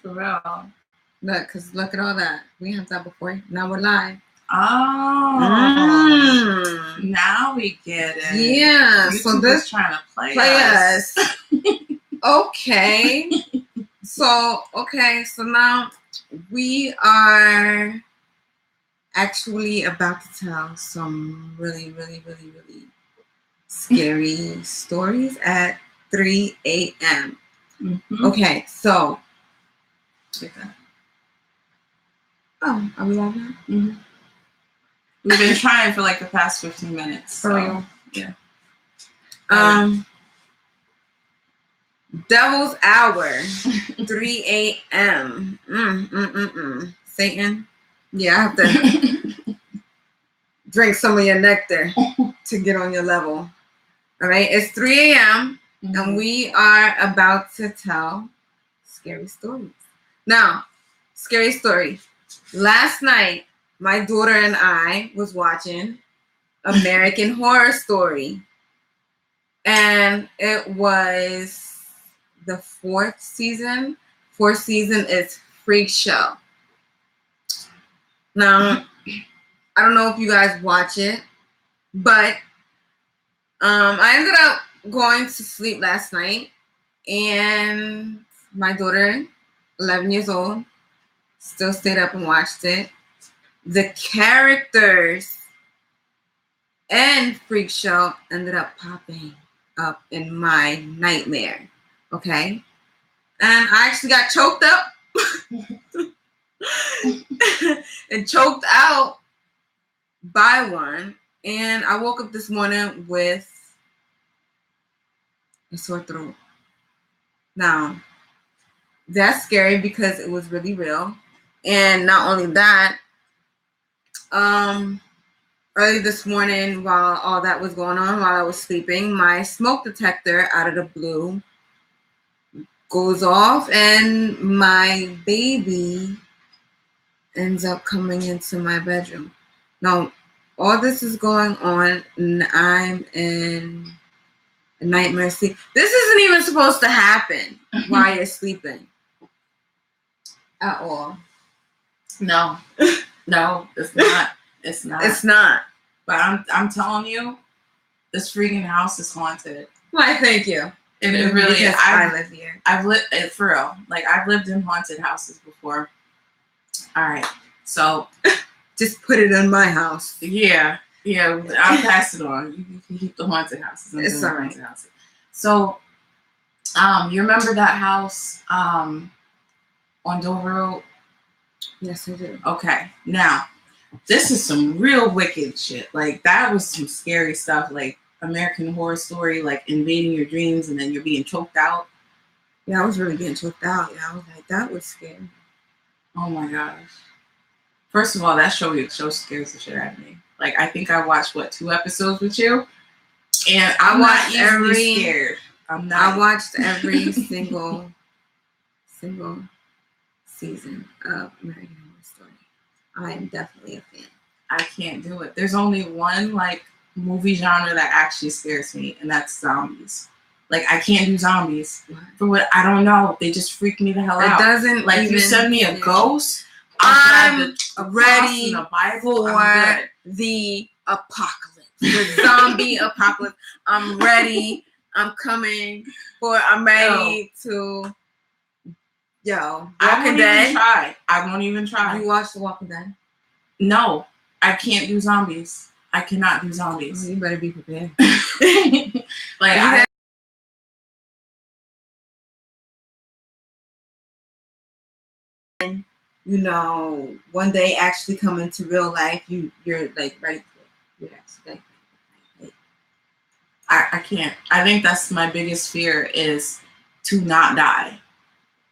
For real. Look, because look at all that. We have that before. Now we're live. Oh. Now we get it. Yeah. YouTube so this is trying to play us. Okay. So now we are actually about to tell some really, really, really, really scary stories at 3 a.m. Mm-hmm. Okay, so oh, are we live now? Mm-hmm. We've been trying for like the past 15 minutes. For real? Yeah. Devil's Hour, 3 a.m. Satan. Yeah, I have to drink some of your nectar to get on your level. All right, it's 3 a.m. and we are about to tell scary stories. Now, scary story. Last night, my daughter and I was watching American Horror Story, and it was the fourth season. Fourth season is Freak Show. Now, I don't know if you guys watch it, but I ended up going to sleep last night, and my daughter, 11 years old, still stayed up and watched it. The characters and Freak Show ended up popping up in my nightmare. Okay? And I actually got choked up and choked out by one. And I woke up this morning with a sore throat. Now, that's scary because it was really real. And not only that, early this morning, while all that was going on, while I was sleeping, my smoke detector out of the blue goes off, and my baby ends up coming into my bedroom. Now, all this is going on, and I'm in a nightmare sleep. This isn't even supposed to happen while you're sleeping at all. No, it's not. It's not. It's not. But I'm telling you, this freaking house is haunted. Why? Thank you. It really is. I live here. I've lived for real. Like, I've lived in haunted houses before. All right, so just put it in my house. Yeah. I'll pass it on. You can keep the haunted houses. It's all right. Houses. So, you remember that house on Dover Road? Yes, I do. Okay, now this is some real wicked shit. Like, that was some scary stuff. Like American Horror Story, like invading your dreams and then you're being choked out. Yeah, I was really getting choked out. Yeah, I was like, that was scary. Oh my gosh. First of all, that show scares the shit out of me. Like, I think I watched 2 episodes with you, and I watched scared. I'm not. I watched every single season of American Horror Story. I am definitely a fan. I can't do it. There's only one like movie genre that actually scares me, and that's zombies. Like, I can't do zombies. For what? I don't know. They just freak me the hell out. It doesn't like, you send me a ghost, I'm ready for the apocalypse. The zombie apocalypse. I'm ready. I'm coming for. I'm ready to. Walking Dead. I won't even try. You watch The Walking Dead? No, I can't do zombies. I cannot do zombies. You better be prepared. Like, one day actually come into real life, you're like ready for it. You're actually like, I can't. I think that's my biggest fear, is to not die.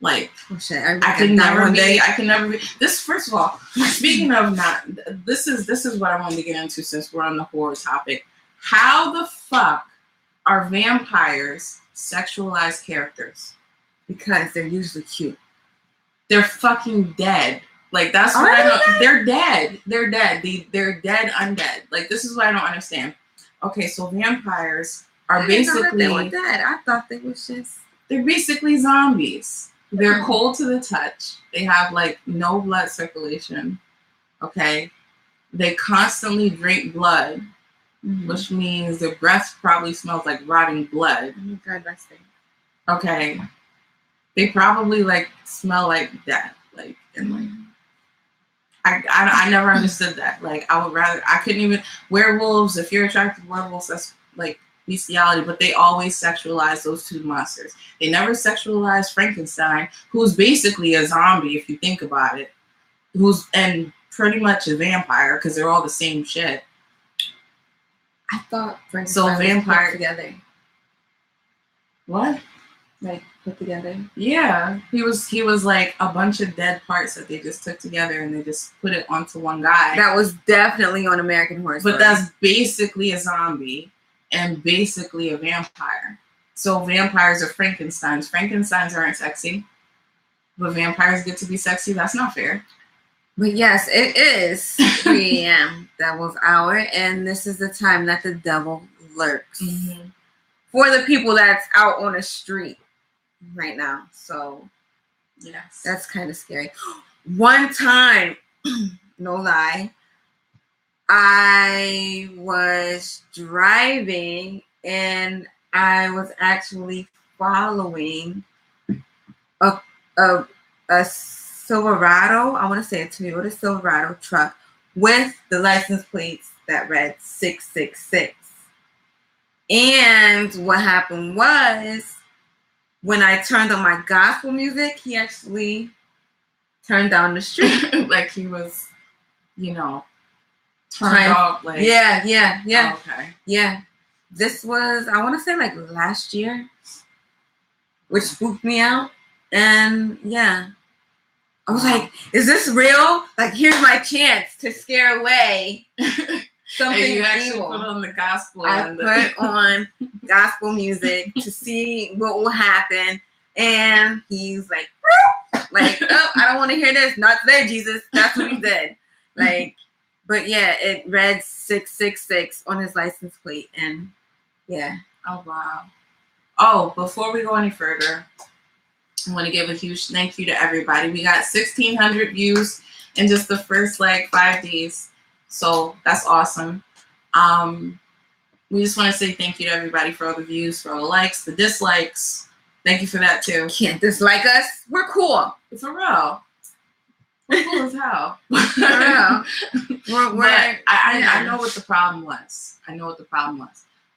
Like, oh shit, I can never be. This, first of all, speaking of not, this is what I wanted to get into since we're on the horror topic. How the fuck are vampires sexualized characters? Because they're usually cute. They're fucking dead. Like, that's what I don't. They're dead. They're dead. They're dead undead. Like, this is what I don't understand. Okay, so vampires are basically. They were dead. I thought they were just. They're basically zombies. They're cold to the touch. They have like no blood circulation. Okay. They constantly drink blood, which means their breath probably smells like rotting blood. Oh my God, that's thing. Okay. They probably like smell like death. Like, and like, I never understood that. Like, I couldn't even, werewolves, if you're attracted to werewolves, that's like bestiality, but they always sexualize those two monsters. They never sexualize Frankenstein, who's basically a zombie, if you think about it, and pretty much a vampire, because they're all the same shit. I thought Frankenstein was vampire put together. What? Like put together? Yeah, he was like a bunch of dead parts that they just took together and they just put it onto one guy. That was definitely on American Horror Story. But that's basically a zombie and basically a vampire. So vampires are Frankensteins. Frankensteins aren't sexy, but vampires get to be sexy. That's not fair. But yes, it is 3 a.m. Devil's Hour, and this is the time that the devil lurks. Mm-hmm. For the people that's out on the street right now. So, yes, that's kind of scary. One time, no lie, I was driving and I was actually following a Silverado. I want to say it to me, with a Silverado truck with the license plates that read 666. And what happened was, when I turned on my gospel music, he actually turned down the street. Like he was, turned off. Like, yeah. Oh, okay. Yeah. This was, I want to say, like last year, which spooked me out. And yeah, I was like, is this real? Like, here's my chance to scare away something and you actually evil. put on the gospel. I put on gospel music to see what will happen. And he's like, oh, I don't want to hear this. Not today, Jesus. That's what he did. Like, but yeah, it read 666 on his license plate. And yeah. Oh, wow. Oh, before we go any further, I want to give a huge thank you to everybody. We got 1,600 views in just the first 5 days. So that's awesome. We just want to say thank you to everybody for all the views, for all the likes, the dislikes. Thank you for that too. Can't dislike us. We're cool. For real. We're cool as hell. For real. I know what the problem was.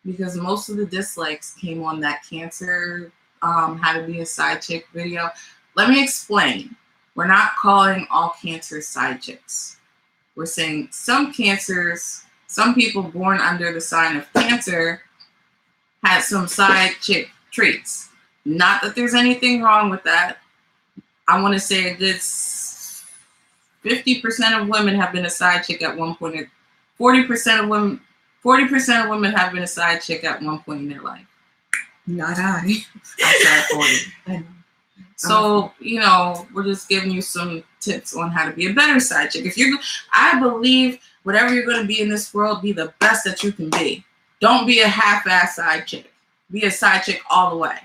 Because most of the dislikes came on that cancer, how to be a side chick video. Let me explain. We're not calling all cancers side chicks. We're saying some people born under the sign of Cancer had some side chick traits. Not that there's anything wrong with that. I want to say a good 50% of women have been a side chick at one point. 40% of women have been a side chick at one point in their life. Not I. I said 40. I know. So, we're just giving you some tips on how to be a better side chick. I believe whatever you're going to be in this world, be the best that you can be. Don't be a half-ass side chick. Be a side chick all the way.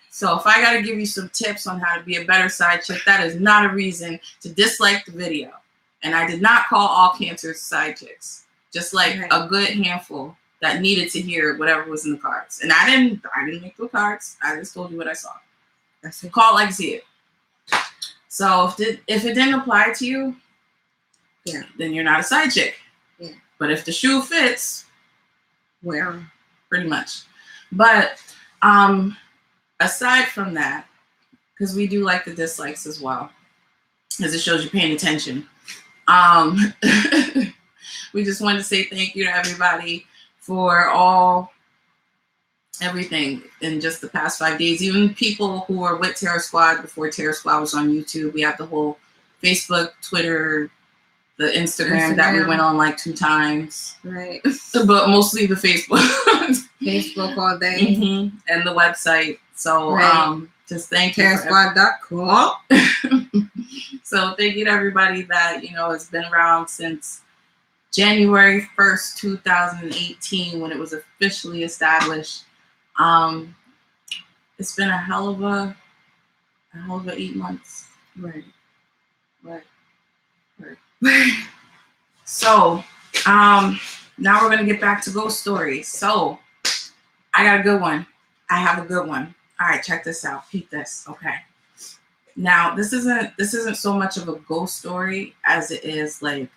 So if I got to give you some tips on how to be a better side chick, that is not a reason to dislike the video. And I did not call all cancers side chicks. Just like a good handful that needed to hear whatever was in the cards. And I didn't make the cards. I just told you what I saw. That's it. Call it like you see it. So if it didn't apply to you, yeah, then you're not a side chick. Yeah. But if the shoe fits, well, pretty much. But aside from that, because we do like the dislikes as well, because it shows you paying attention. We just wanted to say thank you to everybody for everything in just the past 5 days. Even people who were with Terror Squad before Terror Squad was on YouTube. We have the whole Facebook, Twitter, the Instagram that we went on 2 times. Right. But mostly the Facebook. Facebook all day. Mm-hmm. And the website. So just thank you. TerrorSquad.com. So thank you to everybody that, has been around since January 1st, 2018, when it was officially established. It's been a hell of a a hell of 8 months. Right. So, now we're gonna get back to ghost stories. So, I got a good one. I have a good one. All right, check this out. Peep this. Okay. Now, this isn't so much of a ghost story as it is like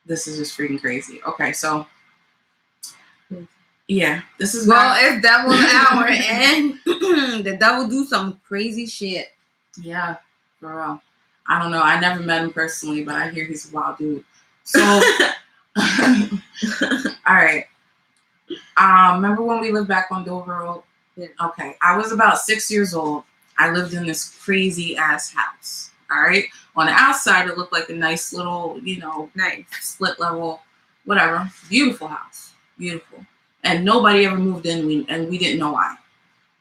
this is just freaking crazy. Okay, so yeah, this is it's Devil's Hour, and the devil do some crazy shit. Yeah, for real. I don't know. I never met him personally, but I hear he's a wild dude. So, all right. Remember when we lived back on Dover Road? Yeah. Okay. I was about 6 years old. I lived in this crazy ass house. All right. On the outside, it looked like a nice little, nice split level, whatever. Beautiful house. Beautiful. And nobody ever moved in, and we didn't know why.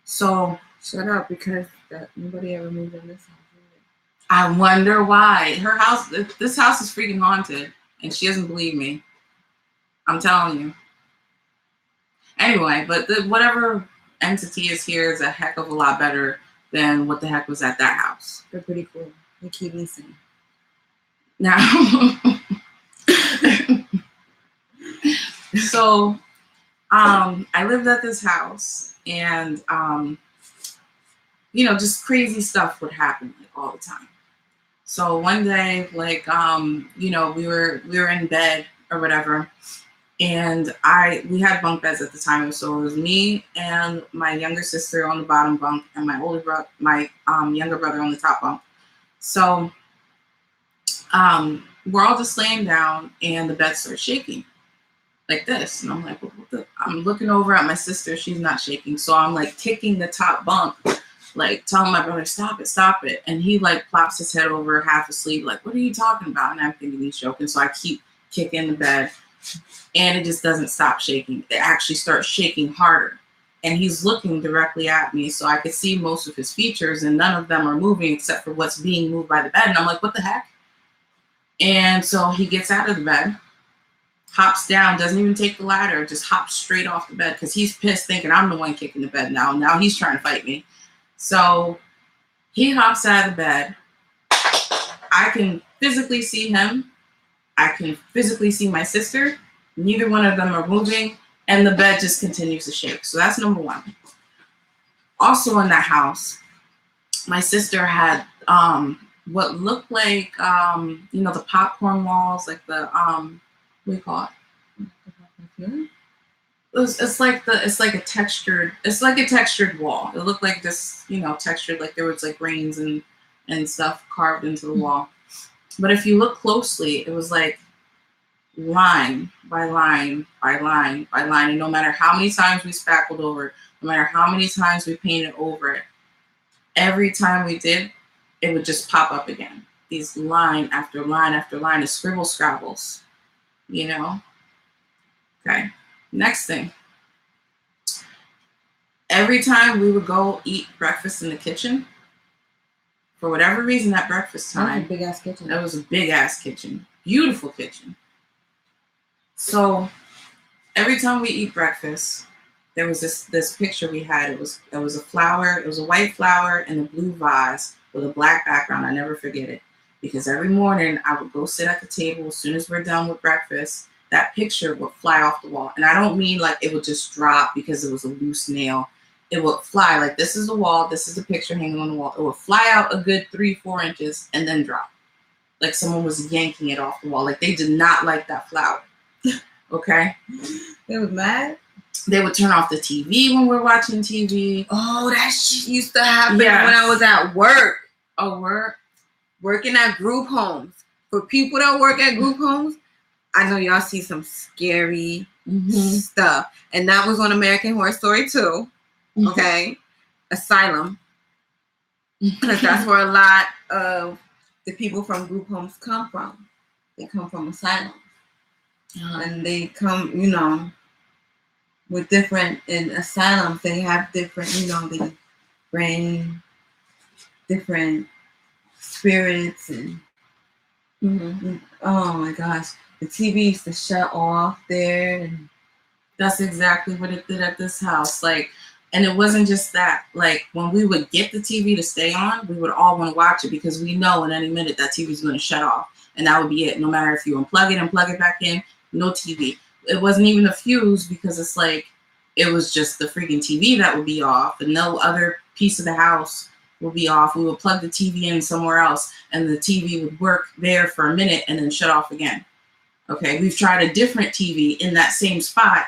So shut up, because nobody ever moved in this house. I wonder why. This house is freaking haunted, and she doesn't believe me. I'm telling you. Anyway, but whatever entity is here is a heck of a lot better than what the heck was at that house. They're pretty cool. They keep me sane. Now, so, I lived at this house, and just crazy stuff would happen like all the time. So one day, like, we were in bed or whatever, and we had bunk beds at the time. So it was me and my younger sister on the bottom bunk, and my younger brother on the top bunk. So, we're all just laying down, and the bed starts shaking like this, and I'm like, I'm looking over at my sister. She's not shaking, so I'm like kicking the top bunk, like telling my brother, stop it. And he like plops his head over half asleep, like, what are you talking about? And I'm thinking he's joking. So I keep kicking the bed, and it just doesn't stop shaking. It actually starts shaking harder. And he's looking directly at me, so I could see most of his features, and none of them are moving except for what's being moved by the bed. And I'm like, what the heck? And so he gets out of the bed, hops down, doesn't even take the ladder, just hops straight off the bed because he's pissed, thinking I'm the one kicking the bed now. Now he's trying to fight me. So he hops out of the bed. I can physically see him. I can physically see my sister. Neither one of them are moving, and the bed just continues to shake. So that's number one. Also in that house, my sister had what looked like the popcorn walls, like the what do you call it? It's like a textured wall. It looked like this, textured, like there was like grains and stuff carved into the wall. But if you look closely, it was like line by line by line by line. And no matter how many times we spackled over it, no matter how many times we painted over it, every time we did, it would just pop up again. These line after line after line of scribble scrabbles, Okay. Next thing. Every time we would go eat breakfast in the kitchen, for whatever reason at breakfast time. That was a big ass kitchen. That was a big ass kitchen. Beautiful kitchen. So every time we eat breakfast, there was this picture we had. It was a flower. It was a white flower in a blue vase with a black background. I never forget it. Because every morning I would go sit at the table as soon as we're done with breakfast. That picture would fly off the wall. And I don't mean like it would just drop because it was a loose nail. It would fly, like this is the wall, this is the picture hanging on the wall. It would fly out a good 3-4 inches and then drop. Like someone was yanking it off the wall. Like they did not like that flower. Okay? They was mad? They would turn off the TV when we're watching TV. Oh, that shit used to happen when I was at work. Oh, work? Working at group homes. For people that work at group homes, I know y'all see some scary stuff. And that was on American Horror Story too. Okay. Asylum. Because that's where a lot of the people from group homes come from. They come from asylums. And they come, with different, in asylums, they have different, they bring different spirits and oh my gosh, the TV used to shut off there. And that's exactly what it did at this house. Like And it wasn't just that. Like, when we would get the TV to stay on, we would all want to watch it because we know in any minute that TV is going to shut off. And that would be it. No matter if you unplug it and plug it back in, no TV. It wasn't even a fuse because it's like, it was just the freaking TV that would be off and no other piece of the house would be off. We would plug the TV in somewhere else and the TV would work there for a minute and then shut off again. Okay, we've tried a different TV in that same spot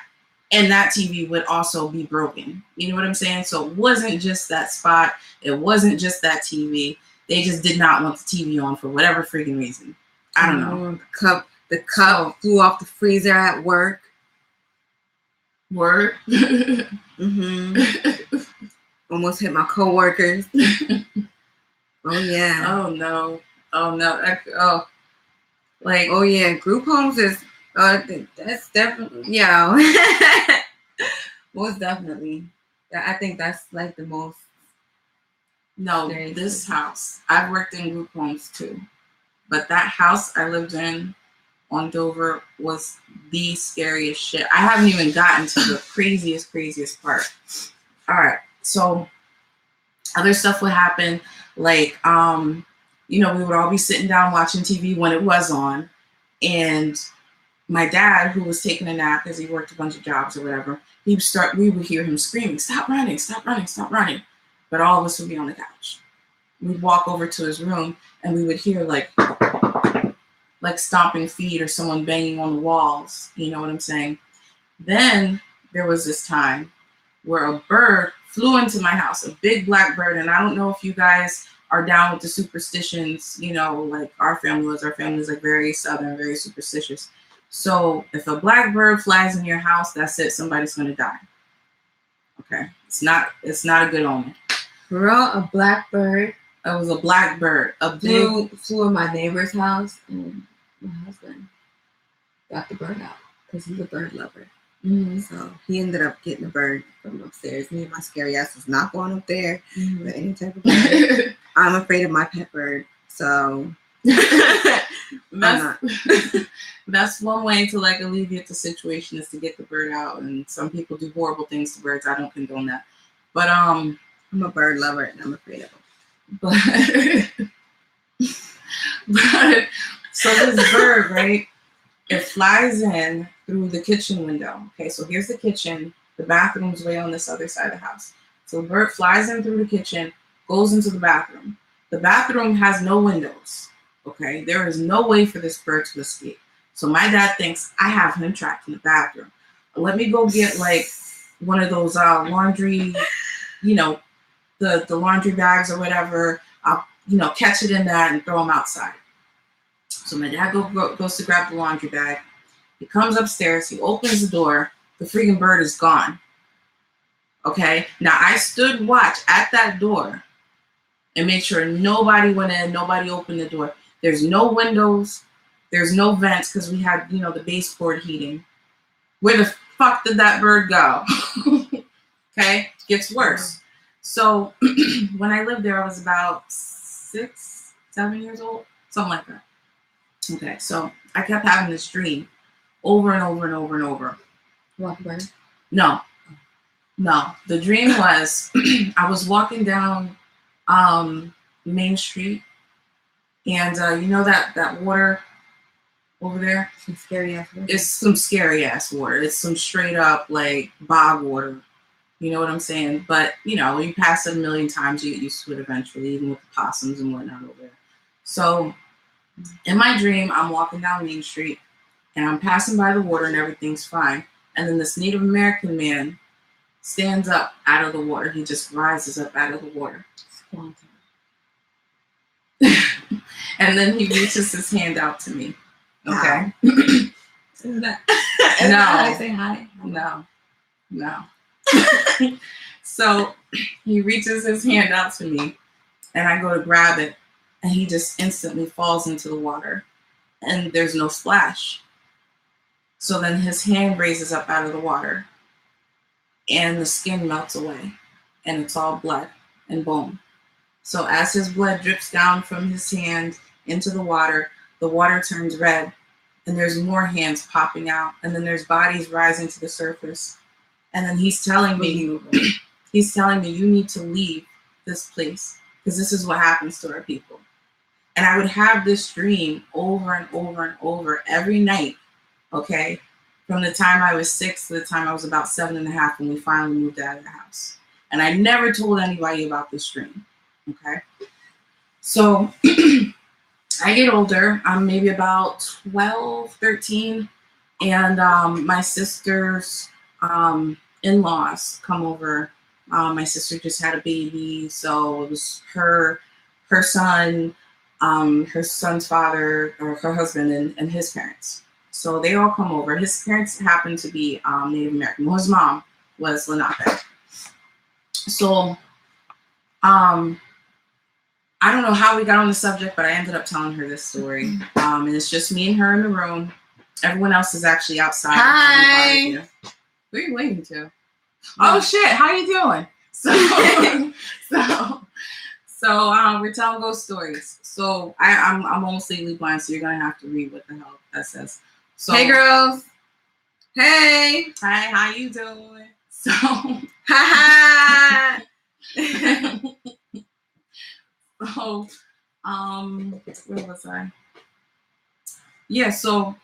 and that TV would also be broken. You know what I'm saying? So it wasn't just that spot. It wasn't just that TV. They just did not want the TV on for whatever freaking reason. I don't know. The cup flew off the freezer at work. Word. Almost hit my coworkers. Oh yeah. Oh no. Oh no. Like, oh yeah. Group homes is that's definitely most definitely. I think that's like the most. No, this house. I've worked in group homes too, but that house I lived in on Dover was the scariest shit. I haven't even gotten to the craziest part. All right, so other stuff would happen, like we would all be sitting down watching TV when it was on, and my dad, who was taking a nap because he worked a bunch of jobs or whatever, we would hear him screaming, "Stop running, stop running, stop running." But all of us would be on the couch. We'd walk over to his room and we would hear like stomping feet or someone banging on the walls. You know what I'm saying? Then there was this time where a bird flew into my house, a big black bird. And I don't know if you guys are down with the superstitions, like our family was. Our family is like very Southern, very superstitious. So if a black bird flies in your house, that's it. Somebody's going to die. Okay. It's not a good omen. Bro, a black bird. It was a black bird. Flew in my neighbor's house, and my husband got the bird out because he's a bird lover. Mm-hmm. So he ended up getting the bird from upstairs. Me and my scary ass was not going up there with any type of bird. I'm afraid of my pet bird, so that's one way to like alleviate the situation is to get the bird out. And some people do horrible things to birds. I don't condone that, but I'm a bird lover and I'm afraid of them. But so this bird, right? It flies in through the kitchen window. Okay, so here's the kitchen. The bathroom's way on this other side of the house. So the bird flies in through the kitchen, goes into the bathroom. The bathroom has no windows. Okay, there is no way for this bird to escape. So my dad thinks I have him trapped in the bathroom. Let me go get like one of those laundry, the laundry bags or whatever. I'll catch it in that and throw them outside. So my dad goes to grab the laundry bag. He comes upstairs. He opens the door. The freaking bird is gone. Okay. Now I stood watch at that door and made sure nobody went in. Nobody opened the door. There's no windows. There's no vents because we had the baseboard heating. Where the fuck did that bird go? Okay. Gets worse. So when I lived there, I was about 6, 7 years old, something like that. Okay, so I kept having this dream over and over and over and over. Walking bird? No. The dream was I was walking down Main Street, and that water over there? Some scary ass water. It's some scary ass water. It's some straight up like bog water. You know what I'm saying? But, you pass it a million times, you get used to it eventually, even with the possums and whatnot over there. So in my dream, I'm walking down Main Street and I'm passing by the water and everything's fine. And then this Native American man stands up out of the water. He just rises up out of the water. And then he reaches his hand out to me. Okay. Is that how I say hi? No. So he reaches his hand out to me and I go to grab it and he just instantly falls into the water and there's no splash. So then his hand raises up out of the water and the skin melts away and it's all blood and bone. So as his blood drips down from his hand into the water turns red and there's more hands popping out and then there's bodies rising to the surface. And then he's telling me, he's telling me, you need to leave this place because this is what happens to our people. And I would have this dream over and over and over every night, okay, from the time I was 6 to the time I was about 7.5 when we finally moved out of the house. And I never told anybody about this dream, okay? So I get older. I'm maybe about 12, 13, and my sister's in-laws come over. My sister just had a baby, so it was her son, her son's father, or her husband, and his parents. So they all come over. His parents happen to be Native American. Well, his mom was Lenape. So I don't know how we got on the subject, but I ended up telling her this story. And it's just me and her in the room. Everyone else is actually outside. Hi. Who are you waving to? Oh shit! How you doing? So we're telling ghost stories. So I'm almost legally blind, so you're gonna have to read what the hell that says. So, hey girls. Hey. Hi. How you doing? So. Ha ha. So, where was I? Yeah, so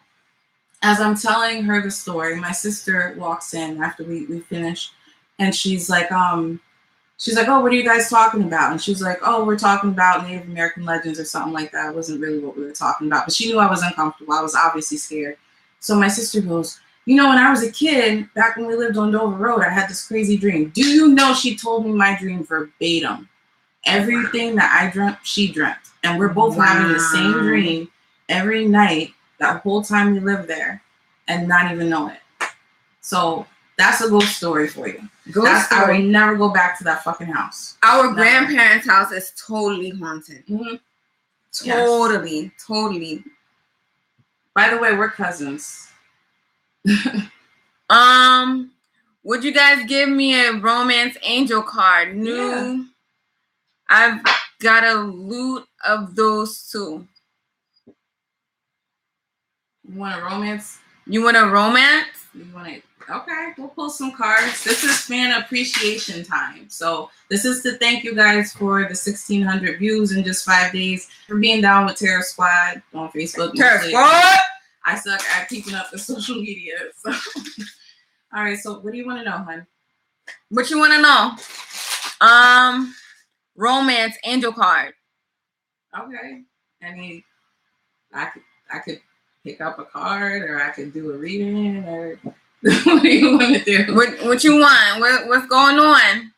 as I'm telling her the story, my sister walks in after we finish, and she's like, oh, what are you guys talking about? And she's like, oh, we're talking about Native American legends or something like that. It wasn't really what we were talking about, but she knew I was uncomfortable. I was obviously scared. So my sister goes, when I was a kid, back when we lived on Dover Road, I had this crazy dream. Do you know she told me my dream verbatim? Everything that I dreamt, she dreamt. And we're both having the same dream every night that whole time we lived there and not even know it. So that's a ghost story for you. I will never go back to that fucking house. Our grandparents' house is totally haunted. Mm-hmm. Totally. Totally. By the way, we're cousins. Would you guys give me a romance angel card? Yeah. I've got a loot of those too. You want a romance? You want a romance? Okay, we'll pull some cards. This is fan appreciation time. So this is to thank you guys for the 1,600 views in just 5 days, for being down with Terror Squad on Facebook. Terror Squad! I suck at keeping up the social media. So. All right, so what do you want to know, hon? What you want to know? Romance angel card. Okay. I mean, I could pick up a card, or I could do a reading, or what do you want to do? What you want? What's going on?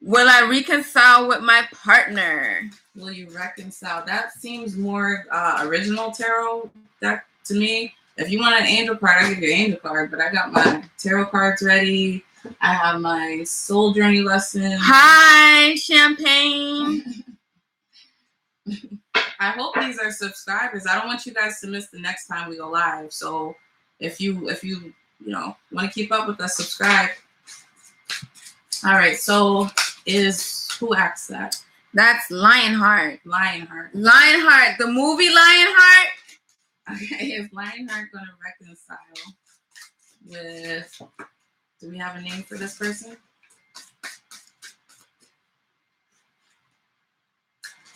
Will I reconcile with my partner? Will you reconcile? That seems more original tarot deck to me. If you want an angel card, I'll give you an angel card, but I got my tarot cards ready. I have my soul journey lesson. Hi, Champagne. I hope these are subscribers. I don't want you guys to miss the next time we go live. So if you want to keep up with us, subscribe. All right. So who asked that? That's Lionheart. Lionheart. The movie Lionheart. Okay. Is Lionheart going to reconcile with? Do we have a name for this person?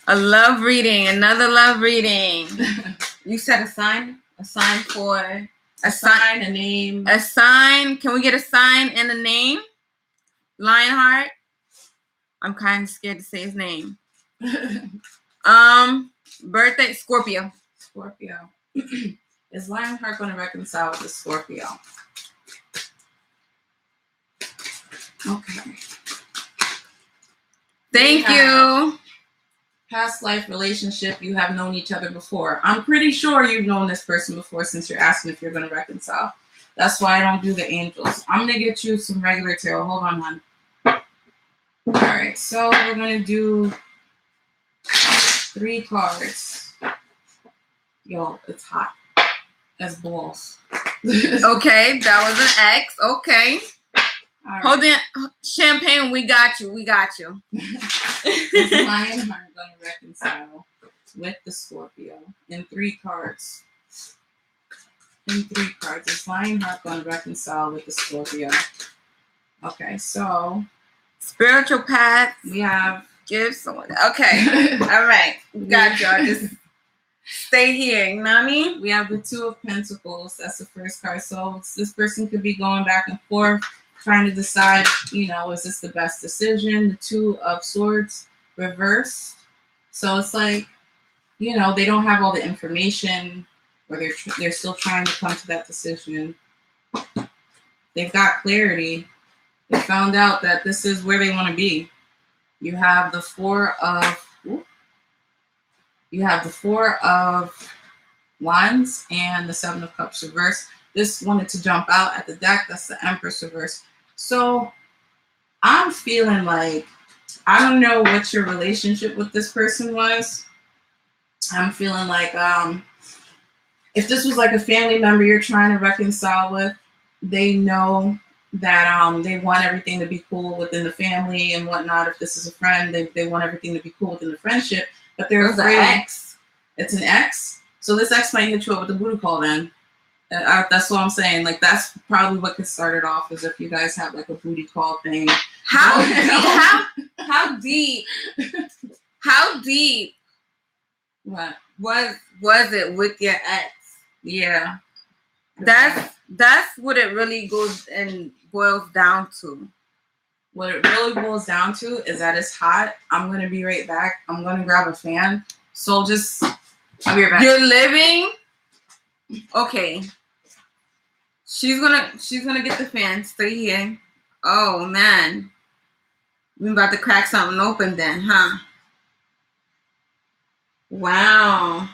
A love reading, another love reading. You said a sign? A sign for a sign, a name. A sign. Can we get a sign and a name? Lionheart. I'm kind of scared to say his name. Birthday Scorpio. Scorpio. Is Lionheart going to reconcile with the Scorpio? Okay. Thank you. Past life relationship, you have known each other before. I'm pretty sure you've known this person before, since you're asking if you're going to reconcile. That's why I don't do the angels. I'm going to get you some regular tarot. Hold on, hon. All right, so we're going to do 3 cards. Yo, it's hot as balls. Okay, that was an X. Okay. Right. Hold on, Champagne. We got you. Is Lionheart going to reconcile with the Scorpio in 3 cards? in 3 cards. Is Lionheart going to reconcile with the Scorpio? Okay, so spiritual path. we have Give someone. Okay. All right. Got y'all. Just stay here. You know what I mean? we have the 2 of Pentacles. That's the first card. So this person could be going back and forth, trying to decide, is this the best decision? The 2 of Swords reversed. So it's like, they don't have all the information, or they're still trying to come to that decision. They've got clarity. They found out that this is where they want to be. You have the 4 of Wands and the 7 of Cups reversed. This wanted to jump out at the deck. That's the Empress reversed. So I'm feeling like, I don't know what your relationship with this person was. I'm feeling like if this was like a family member you're trying to reconcile with, they know that they want everything to be cool within the family and whatnot. If this is a friend, they want everything to be cool within the friendship, but they're afraid. An ex. It's an ex. So this ex might hit you up with a booty call then. That's what I'm saying. Like, that's probably what could start it off, is if you guys have like a booty call thing. How deep What was it with your ex? Yeah. That's what it really goes and boils down to. What it really boils down to is that it's hot. I'm gonna be right back. I'm gonna grab a fan. So I'll be right back. You're living. Okay. She's gonna get the fan. Stay here. Oh man. We're about to crack something open then, huh? Wow.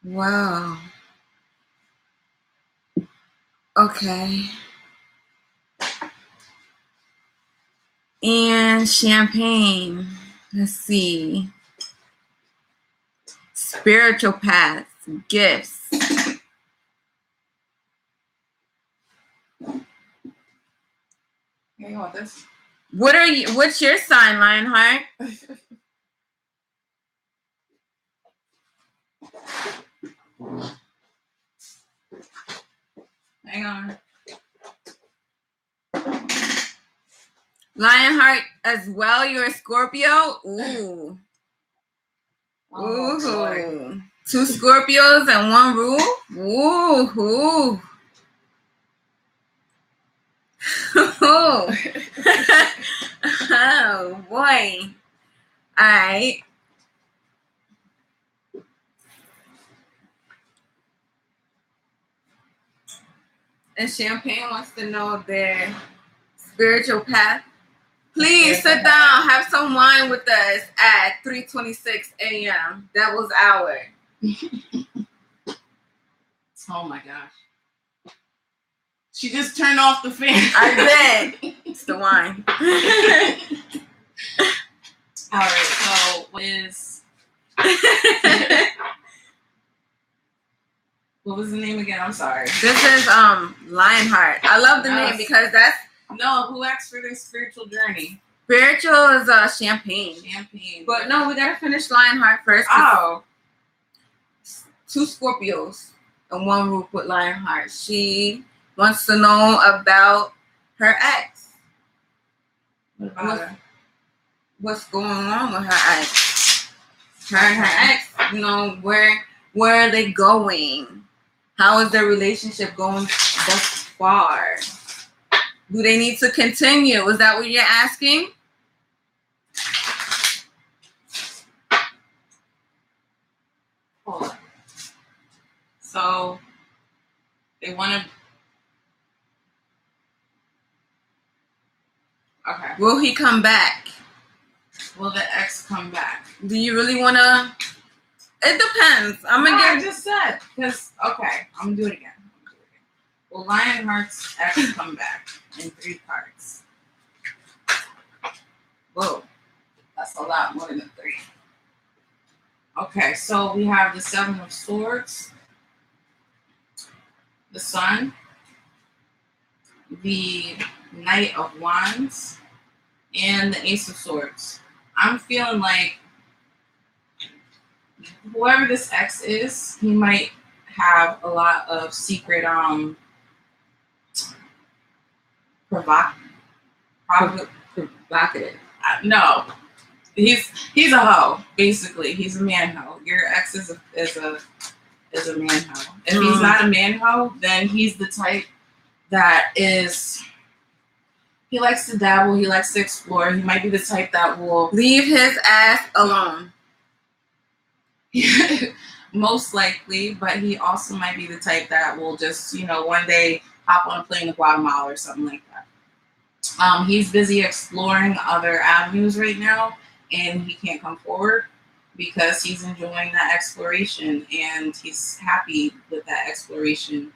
Wow. Okay. And champagne. Let's see. Spiritual paths, gifts. Hey, you want this? What's your sign, Lionheart? Hang on. Lionheart as well. You're a Scorpio. Ooh. Oh, Ooh. 2 Scorpios and 1 rule. Ooh. Ooh. Oh boy. All right. And Champagne wants to know their spiritual path. Please sit down, have some wine with us at 3:26 a.m. Devil's Hour. Oh my gosh. She just turned off the fan. I did. It's the wine. All right, so what was the name again? I'm sorry. This is Lionheart. I love the name because that's who asked for their spiritual journey? Spiritual is Champagne. But no, we gotta finish Lionheart first. Oh. 2 Scorpios and 1 roof with Lionheart. She wants to know about her ex. What about her? What's going on with her ex? Her and her ex, where are they going? How is their relationship going thus far? Do they need to continue? Is that what you're asking? Hold on. So they want to. Okay. Will he come back? Will the ex come back? Do you really want to? It depends. I just said, because, okay, I'm going to do it again. Will Lionheart's ex come back in 3 cards? Whoa. That's a lot more than 3. Okay, so we have the 7 of Swords, the Sun, the Knight of Wands, and the Ace of Swords. I'm feeling like whoever this ex is, he might have a lot of secret provoc- provocative. no, he's a hoe. Basically, he's a man hoe. Your ex is a man hoe. If he's not a man hoe, then he's the type that is. He likes to dabble. He likes to explore. He might be the type that will leave his ass alone. Most likely, but he also might be the type that will just, one day hop on a plane to Guatemala or something like that. He's busy exploring other avenues right now, and he can't come forward because he's enjoying that exploration and he's happy with that exploration.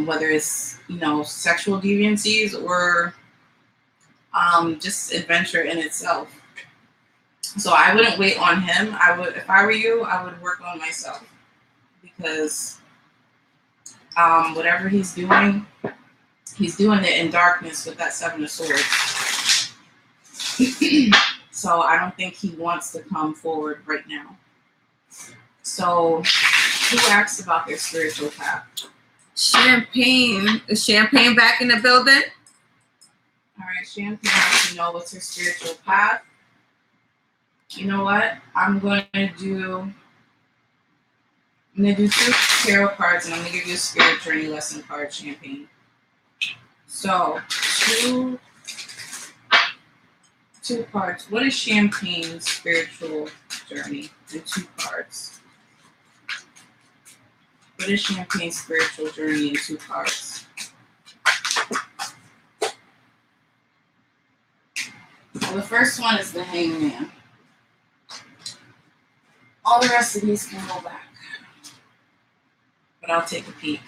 Whether it's, sexual deviancies or just adventure in itself. So I wouldn't wait on him. If I were you, I would work on myself because whatever he's doing it in darkness with that Seven of Swords. So I don't think he wants to come forward right now. So who asks about their spiritual path? Champagne. Is Champagne back in the building? All right, Champagne wants to know what's her spiritual path. You know what? I'm going to do 2 tarot cards, and I'm going to give you a spirit journey lesson card, Champagne. So, two cards. What is Champagne's spiritual journey? The 2 cards. What is Champagne's spiritual journey in 2 cards? Well, the first one is the Hangman. All the rest of these can go back. But I'll take a peek.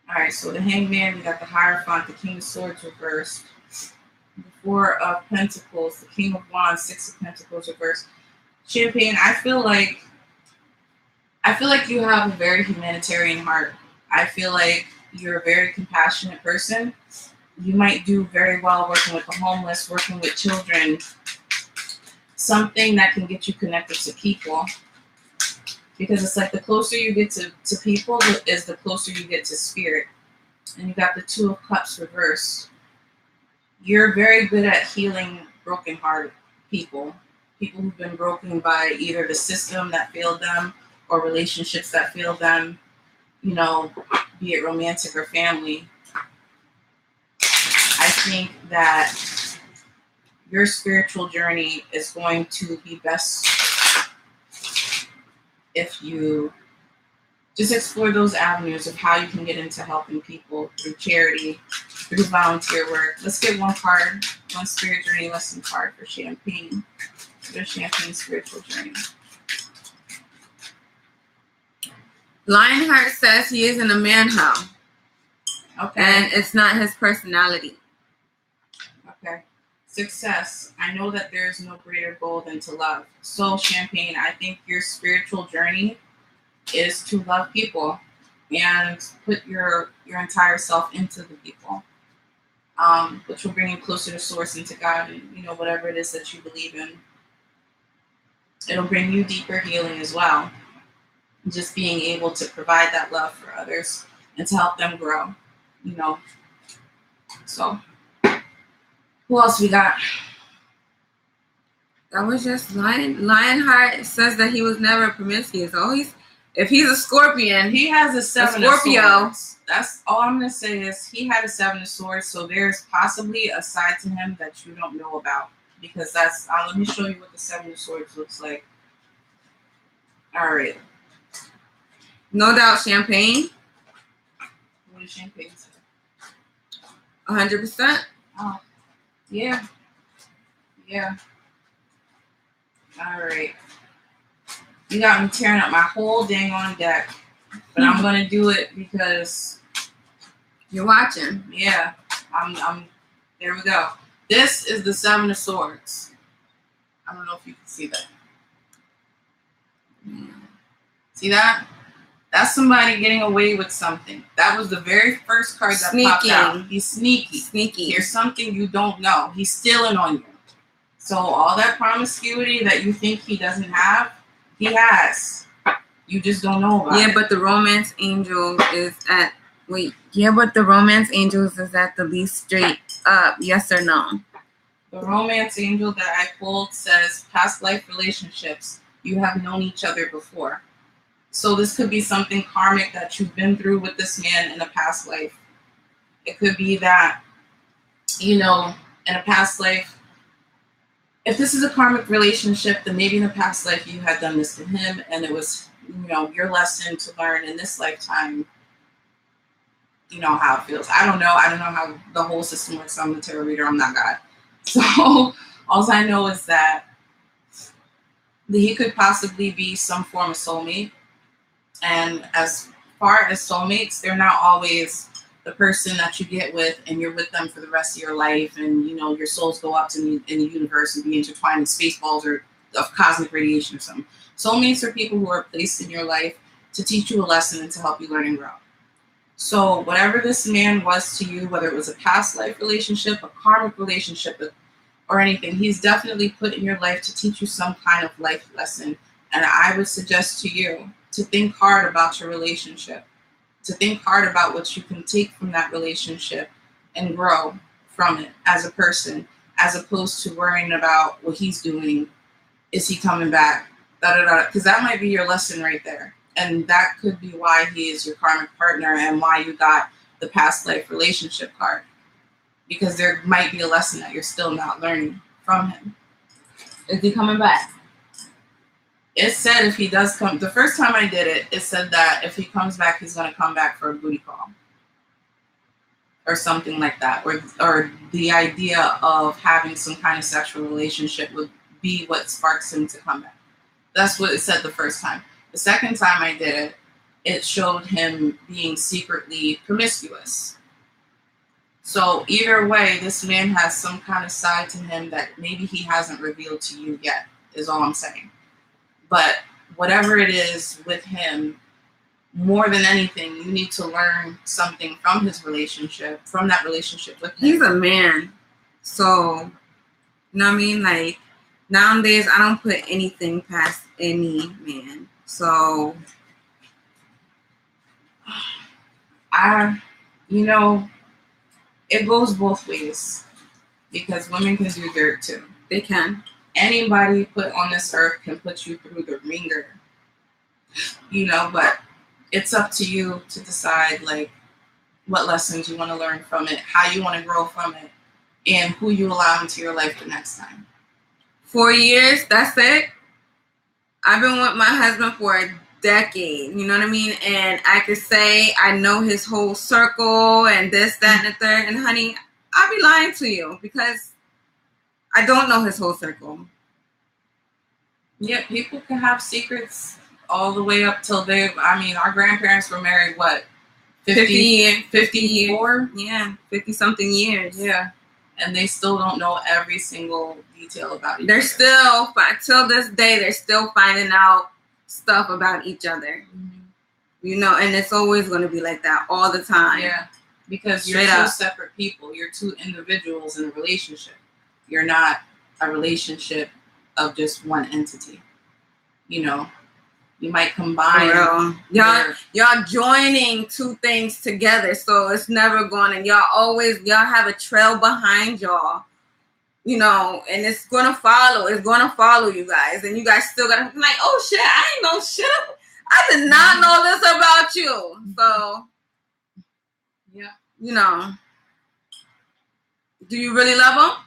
Alright, so the Hangman, we got the Hierophant, the King of Swords reversed. The 4 of Pentacles, the King of Wands, 6 of Pentacles reversed. Champagne, I feel like you have a very humanitarian heart. I feel like you're a very compassionate person. You might do very well working with the homeless, working with children, something that can get you connected to people. Because it's like the closer you get to people is the closer you get to spirit. And you got the 2 of Cups reversed. You're very good at healing broken-hearted people. People who've been broken by either the system that failed them or relationships that failed them, be it romantic or family. I think that your spiritual journey is going to be best if you just explore those avenues of how you can get into helping people through charity, through volunteer work. Let's get one spirit journey lesson card for Champagne. Their Champagne spiritual journey. Lionheart says he is in a man hoe. Okay. And it's not his personality. Okay. Success. I know that there is no greater goal than to love. So, Champagne, I think your spiritual journey is to love people and put your entire self into the people, which will bring you closer to Source and to God and, whatever it is that you believe in. It'll bring you deeper healing as well. Just being able to provide that love for others and to help them grow, So, who else we got? That was just Lionheart says that he was never promiscuous. If he's a Scorpion, he has a 7 of Swords. That's all I'm gonna say is he had a 7 of Swords, so there's possibly a side to him that you don't know about. Because that's let me show you what the 7 of Swords looks like. All right. No doubt, Champagne. What does Champagne say? 100%. Oh, yeah. Yeah. All right. You got me tearing up my whole dang on deck, but I'm gonna do it because you're watching. Yeah. I'm. There we go. This is the 7 of Swords. I don't know if you can see that. See that? That's somebody getting away with something. That was the very first card that popped out. He's sneaky. Sneaky. Here's something you don't know. He's stealing on you. So all that promiscuity that you think he doesn't have, He has. You just don't know about it. But the romance angel is at the romance angels is at the least straight up. Yes or no? The romance angel that I pulled says past life relationships. You have known each other before. So this could be something karmic that you've been through with this man in a past life. It could be that, in a past life, if this is a karmic relationship, then maybe in a past life you had done this to him and it was, your lesson to learn in this lifetime, how it feels. I don't know how the whole system works. I'm a tarot reader. I'm not God. So all I know is that he could possibly be some form of soulmate. And as far as soulmates, they're not always the person that you get with and you're with them for the rest of your life and, your souls go up in the universe and be intertwined in space balls or of cosmic radiation or something. Soulmates are people who are placed in your life to teach you a lesson and to help you learn and grow. So whatever this man was to you, whether it was a past life relationship, a karmic relationship, or anything, he's definitely put in your life to teach you some kind of life lesson. And I would suggest to you to think hard about your relationship, to think hard about what you can take from that relationship and grow from it as a person, as opposed to worrying about what he's doing. Is he coming back? Because that might be your lesson right there. And that could be why he is your karmic partner and why you got the past life relationship card. Because there might be a lesson that you're still not learning from him. Is he coming back? It said if he does come, the first time I did it, it said that if he comes back, he's going to come back for a booty call. Or something like that. Or the idea of having some kind of sexual relationship would be what sparks him to come back. That's what it said the first time. The second time I did it, it showed him being secretly promiscuous. So either way, this man has some kind of side to him that maybe he hasn't revealed to you yet, is all I'm saying. But whatever it is with him, more than anything, you need to learn something from his relationship, from that relationship with him. He's a man. So, Like, nowadays, I don't put anything past any man. So, it goes both ways because women can do dirt too. They can. Anybody put on this earth can put you through the ringer, but it's up to you to decide what lessons you want to learn from it, how you want to grow from it, and who you allow into your life the next time. 4 years, that's it. I've been with my husband for a decade, you know what I mean? And I could say I know his whole circle and this, that, and the third. And honey, I'll be lying to you because I don't know his whole circle. Yeah, people can have secrets all the way up till our grandparents were married, 50 years? 54? Yeah, 50-something years. Yeah. And they still don't know every single detail about each other. They're still, till this day, they're still finding out stuff about each other. Mm-hmm. And it's always going to be like that all the time. Yeah, because you're two separate people. You're two individuals in a relationship. You're not a relationship of just one entity. You might combine. Y'all joining two things together, so it's never going. And y'all have a trail behind y'all, and it's gonna follow. It's gonna follow you guys, and you guys still gotta be like, oh shit, I ain't know shit. I did not know this about you. So, yeah, do you really love him?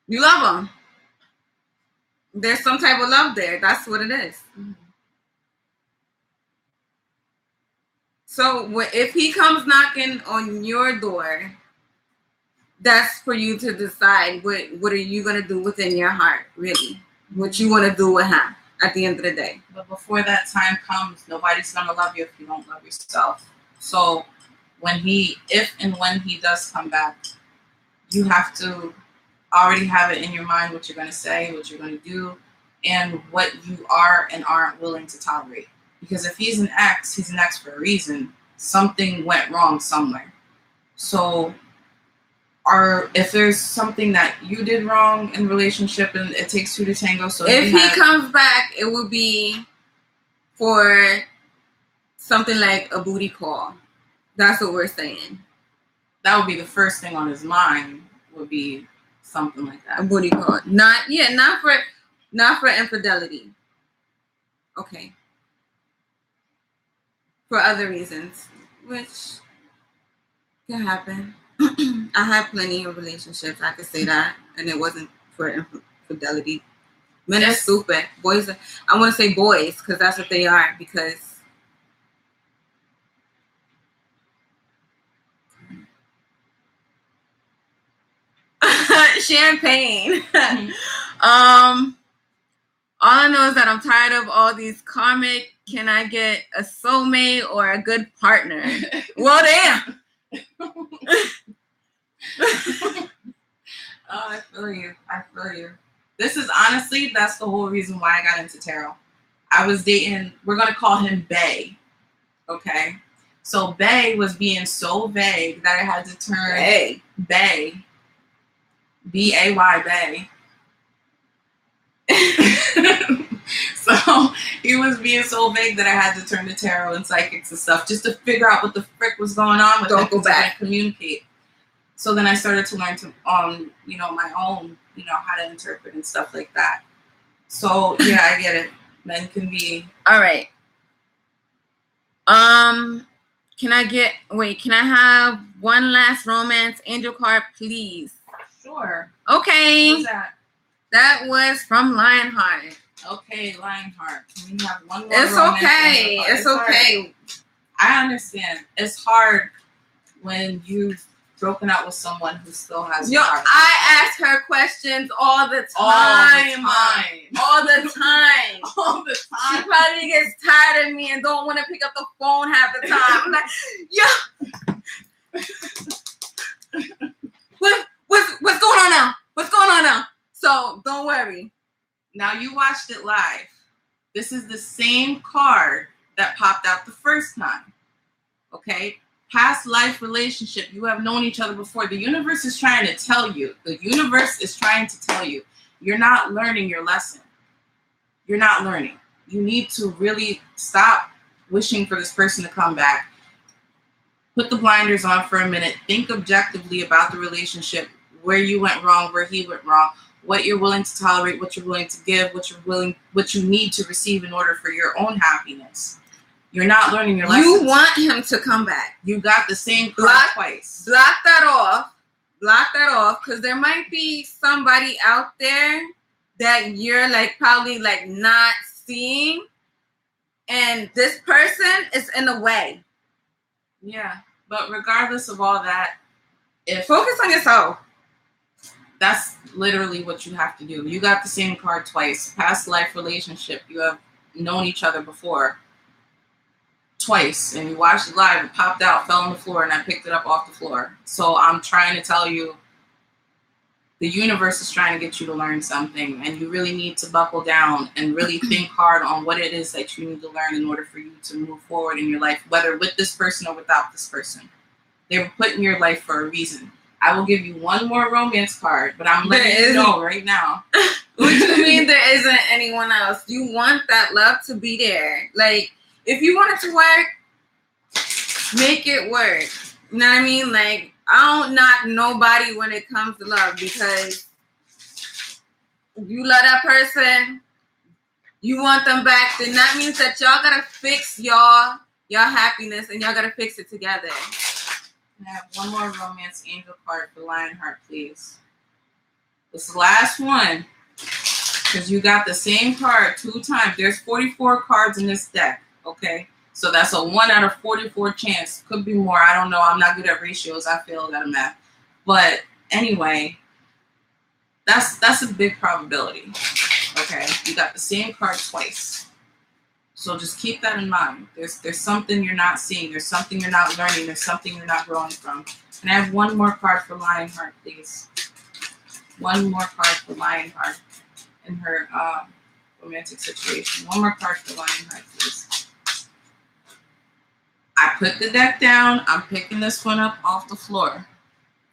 You love him. There's some type of love there. That's what it is. Mm-hmm. So if he comes knocking on your door, that's for you to decide what are you going to do within your heart, really. What you want to do with him at the end of the day. But before that time comes, nobody's going to love you if you don't love yourself. So if and when he does come back, you have to already have it in your mind what you're going to say, what you're going to do, and what you are and aren't willing to tolerate. Because if he's an ex for a reason. Something went wrong somewhere. So, if there's something that you did wrong in relationship, and it takes two to tango. So if he comes back, it would be for something like a booty call. That's what we're saying. That would be the first thing on his mind. Would be something like that. A booty call. Not for infidelity. Okay. For other reasons, which can happen. I had plenty of relationships. I could say that, and it wasn't for infidelity. Men are stupid. Boys. I want to say boys because that's what they are. Because champagne. All I know is that I'm tired of all these karmic. Can I get a soulmate or a good partner? Well, damn. Oh, I feel you. This is honestly, that's the whole reason why I got into tarot. I was dating, we're going to call him Bay. Okay? So Bay was being so vague that I had to turn Bay. B-A-Y, Bay. So he was being so vague that I had to turn to tarot and psychics and stuff just to figure out what the frick was going on with Don't go back. Communicate. So then I started to learn to my own, how to interpret and stuff like that. So yeah, I get it. Men can be all right. Can I have one last romance angel card, please? Sure. Okay. Who's that? That was from Lionheart. Okay, Lionheart. Can we have one more? It's okay. It's okay. I understand. It's hard when you've broken up with someone who still has. I ask her questions all the time. All the time. She probably gets tired of me and don't want to pick up the phone half the time. I'm like, what's going on now? What's going on now? So don't worry. Now you watched it live. This is the same card that popped out the first time. Okay? Past life relationship. You have known each other before. The universe is trying to tell you. You're not learning your lesson. You're not learning. You need to really stop wishing for this person to come back. Put the blinders on for a minute. Think objectively about the relationship, where you went wrong, where he went wrong, what you're willing to tolerate, what you're willing to give, what you need to receive in order for your own happiness. You're not learning your lessons. You want him to come back. You got the same card twice. Block that off, because there might be somebody out there that you're probably not seeing, and this person is in the way. Yeah, but regardless of all that, focus on yourself. That's literally what you have to do. You got the same card twice. Past life relationship. You have known each other before. Twice. And you watched it live. It popped out, fell on the floor, and I picked it up off the floor. So I'm trying to tell you, the universe is trying to get you to learn something. And you really need to buckle down and really think hard on what it is that you need to learn in order for you to move forward in your life, whether with this person or without this person. They were put in your life for a reason. I will give you one more romance card, but I'm letting you know right now. What do you mean there isn't anyone else? You want that love to be there. If you want it to work, make it work. You know what I mean? I don't knock nobody when it comes to love, because if you love that person, you want them back, then that means that y'all gotta fix y'all happiness, and y'all gotta fix it together. I have one more romance angel card for Lionheart, please. This last one, because you got the same card 2 times. There's 44 cards in this deck, okay? So that's a 1 out of 44 chance. Could be more. I don't know. I'm not good at ratios. I failed at math. But anyway, that's a big probability, okay? You got the same card twice. So just keep that in mind. There's something you're not seeing. There's something you're not learning. There's something you're not growing from. And I have one more card for Lionheart, please. One more card for Lionheart in her romantic situation. One more card for Lionheart, please. I put the deck down. I'm picking this one up off the floor.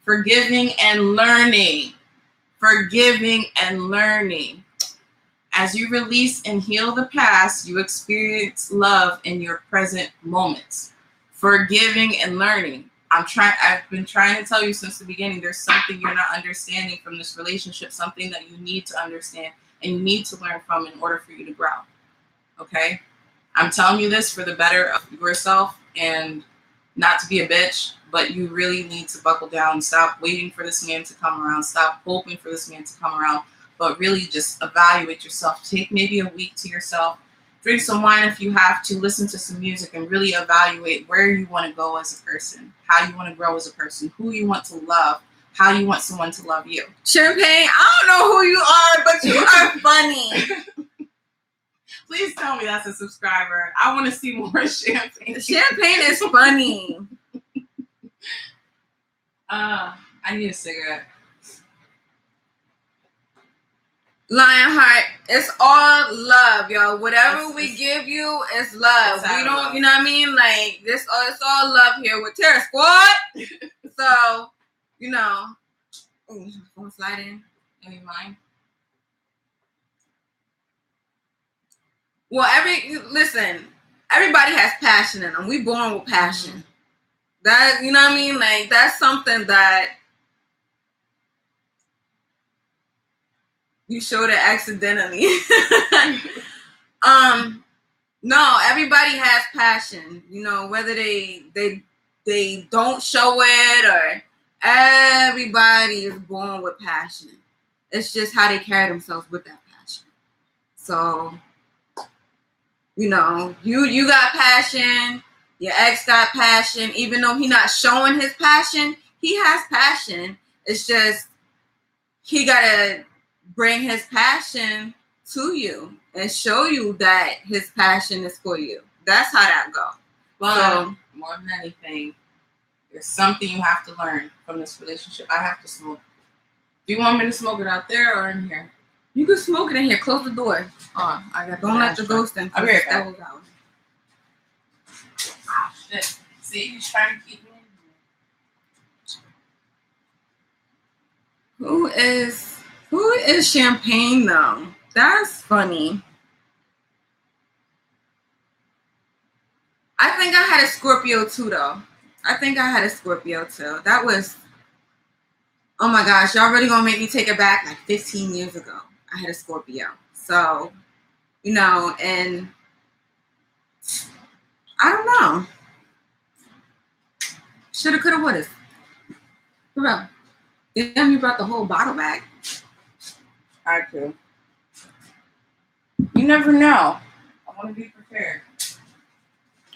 Forgiving and learning. Forgiving and learning. As you release and heal the past, you experience love in your present moments. Forgiving and learning. I've been trying to tell you since the beginning, there's something you're not understanding from this relationship, something that you need to understand and you need to learn from in order for you to grow. Okay? I'm telling you this for the better of yourself and not to be a bitch, but you really need to buckle down. Stop waiting for this man to come around. Stop hoping for this man to come around, but really just evaluate yourself. Take maybe a week to yourself. Drink some wine if you have to. Listen to some music and really evaluate where you want to go as a person, how you want to grow as a person, who you want to love, how you want someone to love you. Champagne, I don't know who you are, but you are funny. Please tell me that's a subscriber. I want to see more Champagne. Champagne is funny. I need a cigarette. Lionheart, it's all love, yo. Whatever we give you is love. We don't, you know what I mean? Like this, it's all love here with Terror Squad. So, you know, phone slide in. Any mind? Well, listen, everybody has passion in them. We born with passion. That, you know what I mean? Like that's something that you showed it accidentally. No, everybody has passion, you know, whether they don't show it or everybody is born with passion. It's just how they carry themselves with that passion. So, you know, you got passion, your ex got passion, even though he not showing his passion, he has passion. It's just he gotta bring his passion to you and show you that his passion is for you. That's how that goes. But more than anything, there's something you have to learn from this relationship. I have to smoke. Do you want me to smoke it out there or in here? You can smoke it in here. Close the door. Oh, I got. Don't let the ghost in. I'll be right back. Ah, shit. See, he's trying to keep me in here. Who is Champagne though? That's funny. I think I had a Scorpio too though. That was, oh my gosh, y'all really gonna make me take it back like 15 years ago. I had a Scorpio. So, you know, and I don't know. Shoulda, coulda, woulda. For real. Damn, you brought the whole bottle back. I do. You never know. I want to be prepared.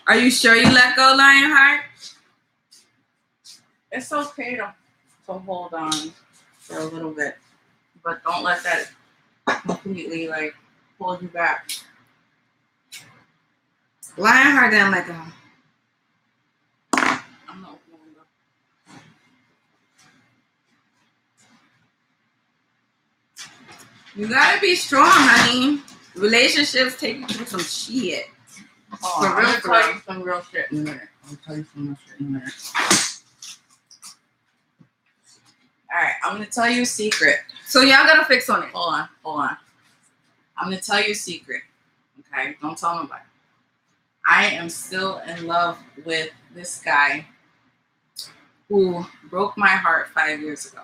Are you sure you let go, Lionheart? It's okay to hold on for a little bit, but don't let that completely like hold you back. Lionheart didn't let go. I'm not opening it up. You gotta be strong, honey. Relationships take you through some shit. Oh, I'm gonna tell you some real shit in a minute. Alright, I'm gonna tell you a secret. So y'all gotta fix on it. Hold on. I'm gonna tell you a secret. Okay? Don't tell nobody. I am still in love with this guy who broke my heart 5 years ago.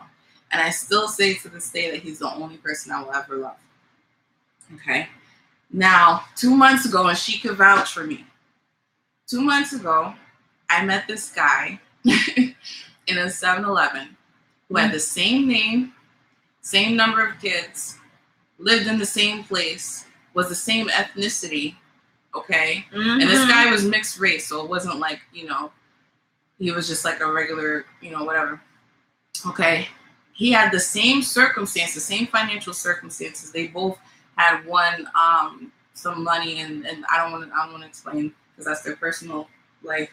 And I still say to this day that he's the only person I will ever love. Okay? Now, 2 months ago, and she could vouch for me. 2 months ago, I met this guy in a 7-Eleven who had the same name, same number of kids, lived in the same place, was the same ethnicity, okay? Mm-hmm. And this guy was mixed race, so it wasn't like, you know, he was just like a regular, you know, whatever. Okay? He had the same circumstances, same financial circumstances. They both had won some money, and I don't want to explain because that's their personal life.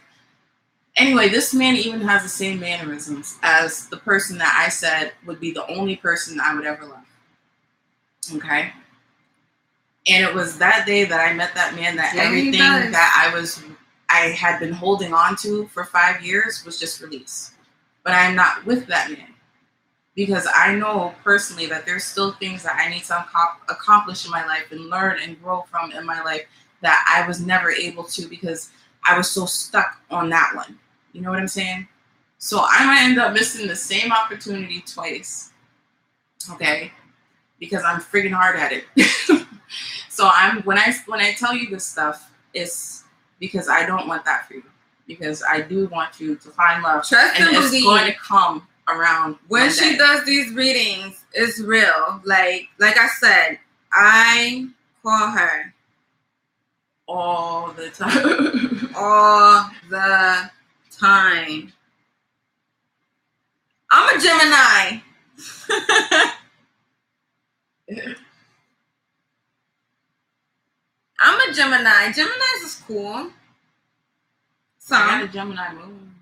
Anyway, this man even has the same mannerisms as the person that I said would be the only person I would ever love. Okay? And it was that day that I met that man that everything that I had been holding on to for 5 years was just released. But I'm not with that man because I know personally that there's still things that I need to accomplish in my life and learn and grow from in my life that I was never able to because I was so stuck on that one. You know what I'm saying? So I might end up missing the same opportunity twice. Okay? Because I'm freaking hard at it. So when I tell you this stuff, it's because I don't want that for you. Because I do want you to find love. Trust and it's believe. Going to come around when she does these readings. It's real. Like I said, I call her all the time. All the time. I'm a Gemini. I'm a Gemini. Geminis is cool. So I got a Gemini moon.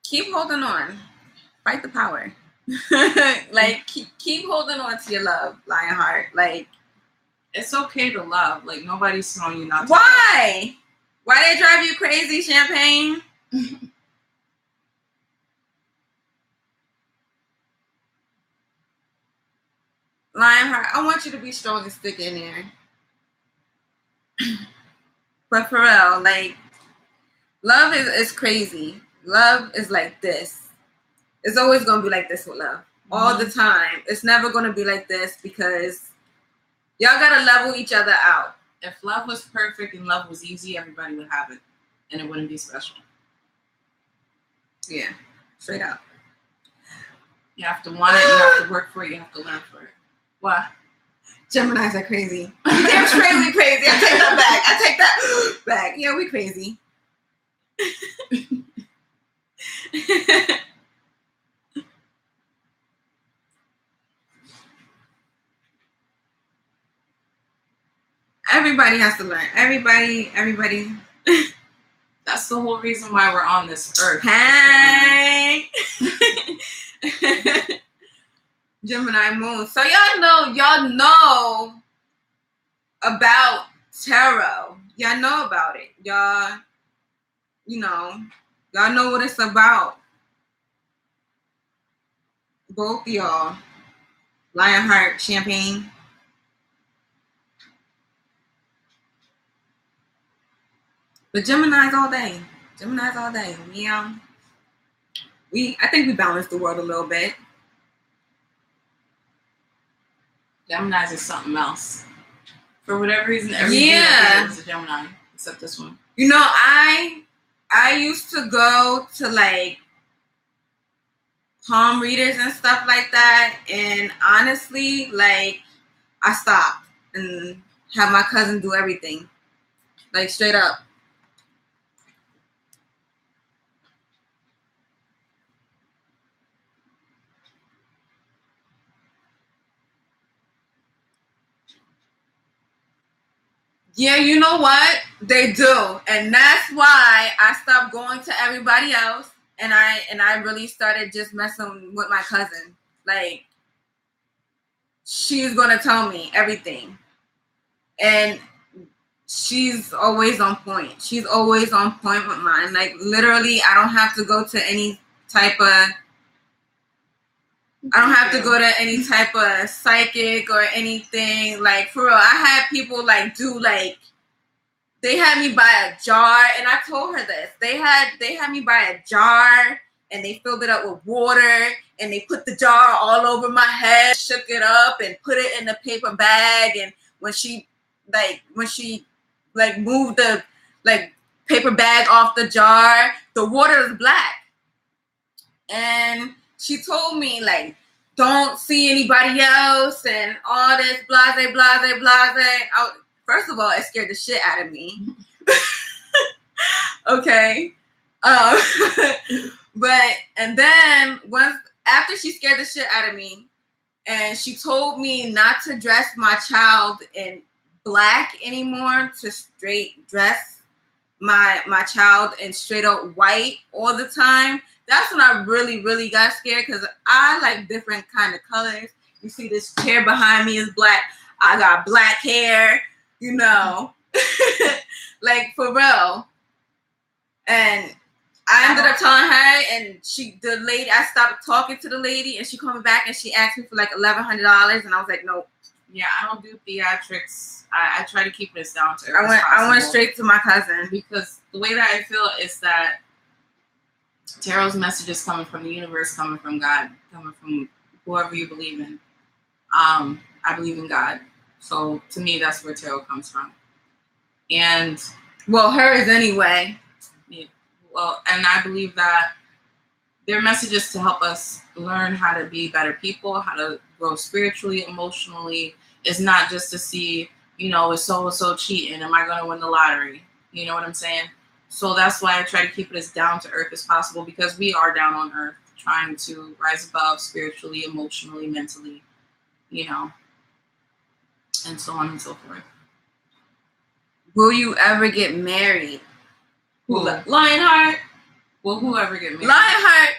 Keep holding on. Fight the power. Like keep holding on to your love, Lionheart. Like it's okay to love. Like nobody's telling you not to. Why? Love. Why they drive you crazy, Champagne? Lionheart, I want you to be strong and stick in there. But for real, like love is crazy. Love is like this. It's always gonna be like this with love. All the time. It's never gonna be like this because y'all gotta level each other out. If love was perfect and love was easy, everybody would have it. And it wouldn't be special. Yeah. Straight up. You have to want it, you have to work for it, you have to learn for it. What? Geminis are crazy. They're crazy. I take that back. Yeah, we crazy. Everybody has to learn. Everybody. That's the whole reason why we're on this earth. Hey. Gemini moon. So y'all know about tarot. Y'all know about it. Y'all know what it's about. Both y'all. Lionheart, Champagne. But Gemini's all day. Yeah. I think we balance the world a little bit. Geminis is something else. For whatever reason, every day is a Gemini, except this one. I used to go to like palm readers and stuff like that, and honestly, like I stopped and have my cousin do everything, like straight up. Yeah, you know what? They do. And that's why I stopped going to everybody else and I really started just messing with my cousin. Like she's gonna tell me everything. And she's always on point. She's always on point with mine. Like literally I don't have to go to any type of psychic or anything. Like for real, I had people like do like they had me buy a jar, and I told her this. They had me buy a jar and they filled it up with water and they put the jar all over my head, shook it up and put it in a paper bag, and when she moved the paper bag off the jar, the water is black. And she told me, like, don't see anybody else and all this blase. First of all, it scared the shit out of me. Okay. And then after she scared the shit out of me and she told me not to dress my child in black anymore, to straight dress my child in straight up white all the time, That's when I really, really got scared because I like different kind of colors. You see this chair behind me is black. I got black hair, you know, like for real. And I ended up telling her, and I stopped talking to the lady, and she called me back, and she asked me for like $1,100, and I was like, nope. Yeah, I don't do theatrics. I try to keep it as down to earth I went straight to my cousin because the way that I feel is that tarot's message is coming from the universe, coming from God, coming from whoever you believe in. I believe in God, so to me, that's where tarot comes from. And hers anyway. Yeah, and I believe that their message is to help us learn how to be better people, how to grow spiritually, emotionally. It's not just to see, is so cheating? Am I going to win the lottery? You know what I'm saying? So that's why I try to keep it as down to earth as possible, because we are down on earth trying to rise above spiritually, emotionally, mentally, and so on and so forth. Will you ever get married? Who? Lionheart. Will whoever get married? Lionheart.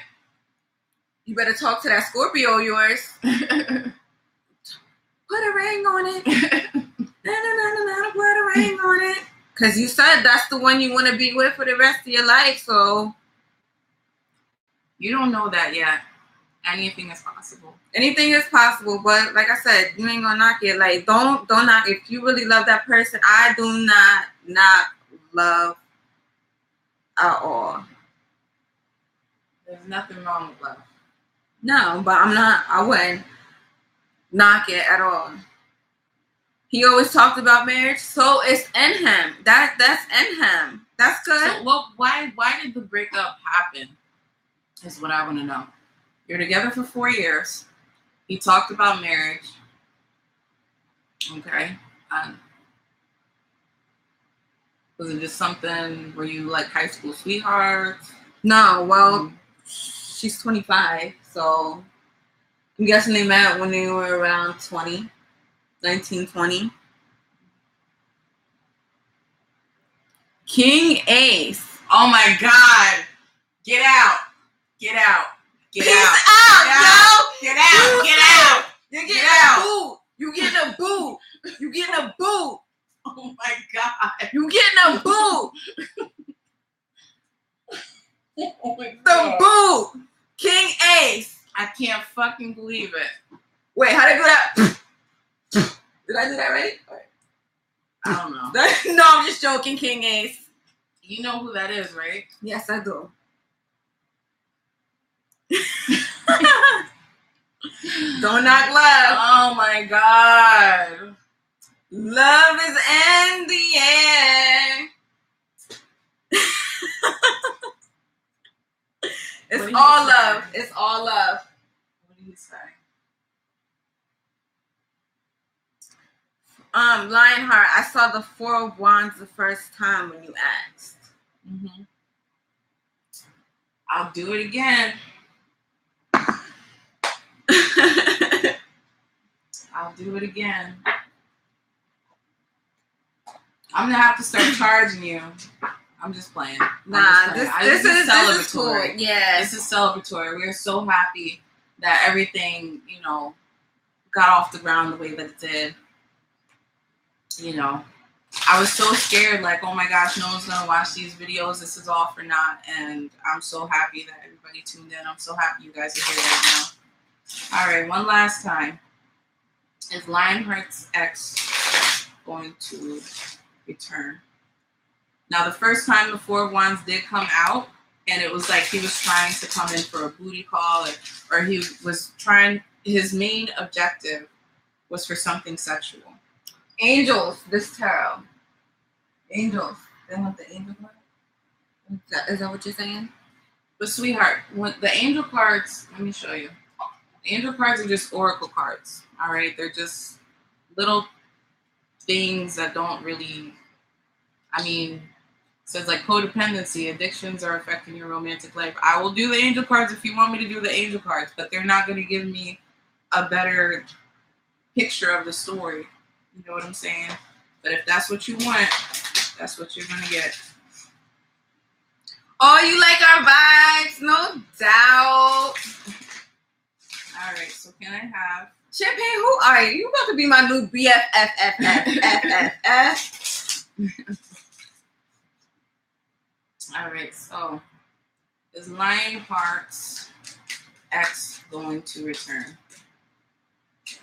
You better talk to that Scorpio of yours. Put a ring on it. Put a ring on it. Because you said that's the one you want to be with for the rest of your life, so. You don't know that yet. Anything is possible. Anything is possible, but like I said, you ain't gonna knock it. Like, don't knock. If you really love that person, I do not love at all. There's nothing wrong with love. No, but I wouldn't knock it at all. He always talked about marriage, so it's in him. That's in him. That's good. So, why did the breakup happen? Is what I want to know. You're together for 4 years. He talked about marriage. Okay. Was it just something, were you like high school sweethearts? No, well, she's 25, so I'm guessing they met when they were around 19, 20. King Ace. Oh my God. Get out. Get out. Get Peace out. out, Get out. Get out. You're getting a boot. You getting a boot. You getting a boot. Oh my God. You getting a boot. Oh my The God. boot. King Ace. I can't fucking believe it. Wait, how did I do that? Did I do that right? I don't know. No, I'm just joking, King Ace. You know who that is, right? Yes, I do. Don't knock love. Oh my God. Love is in the air. It's all love. It's all love. What do you say? Lionheart, I saw the 4 of Wands the first time when you asked. Mm-hmm. I'll do it again. I'll do it again. I'm gonna have to start charging you. I'm just playing. Nah, this is celebratory. Cool. Yeah, this is celebratory. We're so happy that everything, got off the ground the way that it did. I was so scared, like, oh my gosh, no one's gonna watch these videos. This is all for naught. And I'm so happy that everybody tuned in. I'm so happy you guys are here right now. All right, one last time. Is Lionheart's ex going to return? Now, the first time the 4 of Wands did come out, and it was like he was trying to come in for a booty call, or he was trying, his main objective was for something sexual. Angels, this tarot. Angels. They want the angel card? Is that what you're saying? But sweetheart, when the angel cards, let me show you. The angel cards are just oracle cards. All right, they're just little things that don't really. It says like codependency, addictions are affecting your romantic life. I will do the angel cards if you want me to do the angel cards, but they're not going to give me a better picture of the story. You know what I'm saying? But if that's what you want, that's what you're going to get. Oh, you like our vibes? No doubt. All right, so can I have Champagne, who are you? You about to be my new BFFFFFF. all right, so is Lionheart's ex going to return?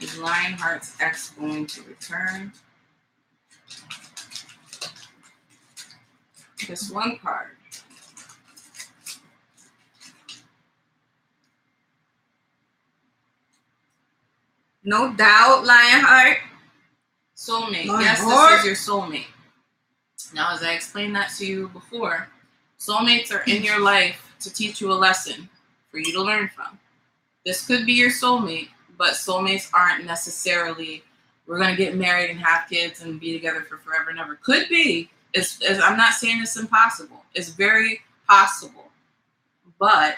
Is Lionheart's ex going to return? Just one card. No doubt, Lionheart. Soulmate. My Yes, heart. this is your soulmate. Now, as I explained that to you before, soulmates are in your life to teach you a lesson for you to learn from. This could be your soulmate, but soulmates aren't necessarily, we're going to get married and have kids and be together for forever and ever. Could be. I'm not saying it's impossible. It's very possible. But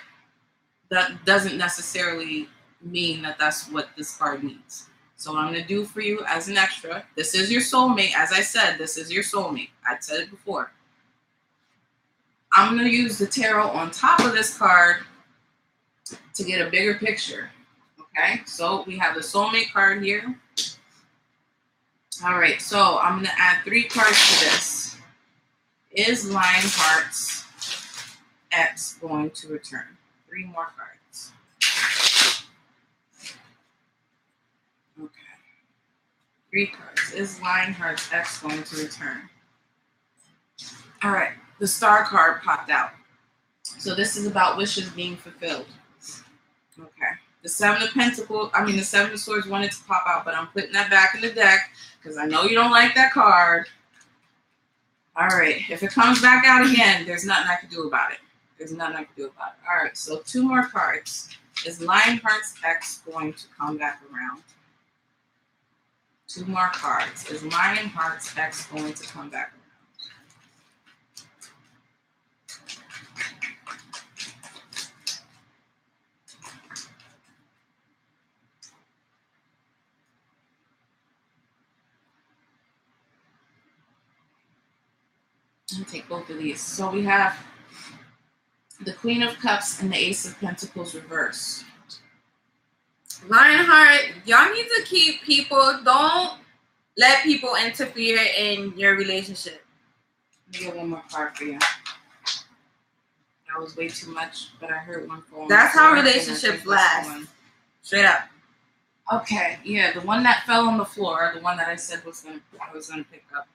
that doesn't necessarily mean that that's what this card means. So what I'm going to do for you as an extra, this is your soulmate. As I said, this is your soulmate. I said it before. I'm going to use the tarot on top of this card to get a bigger picture. Okay, so we have the soulmate card here. All right, so I'm going to add 3 cards to this. Is Lionheart's ex going to return? 3 more cards. Okay. 3 cards. Is Lionheart's ex going to return? All right, the star card popped out. So this is about wishes being fulfilled. Okay. The 7 of Pentacles, the 7 of Swords wanted to pop out, but I'm putting that back in the deck because I know you don't like that card. All right. If it comes back out again, there's nothing I can do about it. All right. So 2 more cards. Is Lionheart's ex going to come back around? 2 more cards. Is Lionheart's ex going to come back around? I'll take both of these. So we have the Queen of Cups and the Ace of Pentacles reverse. Lionheart, y'all need to keep people, don't let people interfere in your relationship. Let me get 1 more card for you. That was way too much, but I heard one for That's how relationships last. Straight up. Okay, yeah, the one that fell on the floor, the one that I said I was gonna pick up,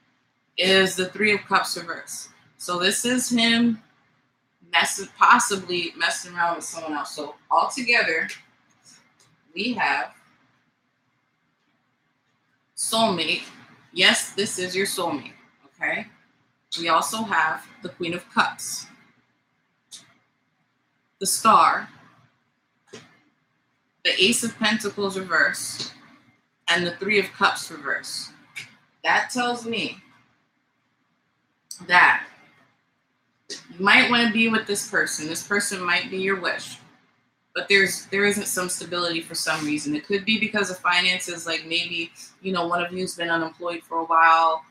is the 3 of Cups reverse. So this is him possibly messing around with someone else. So altogether, we have soulmate. Yes, this is your soulmate. Okay. We also have the Queen of Cups, the Star, the Ace of Pentacles reverse, and the 3 of Cups reverse. That tells me that you might want to be with this person. This person might be your wish, but there isn't some stability for some reason. It could be because of finances, like maybe, one of you's been unemployed for a while.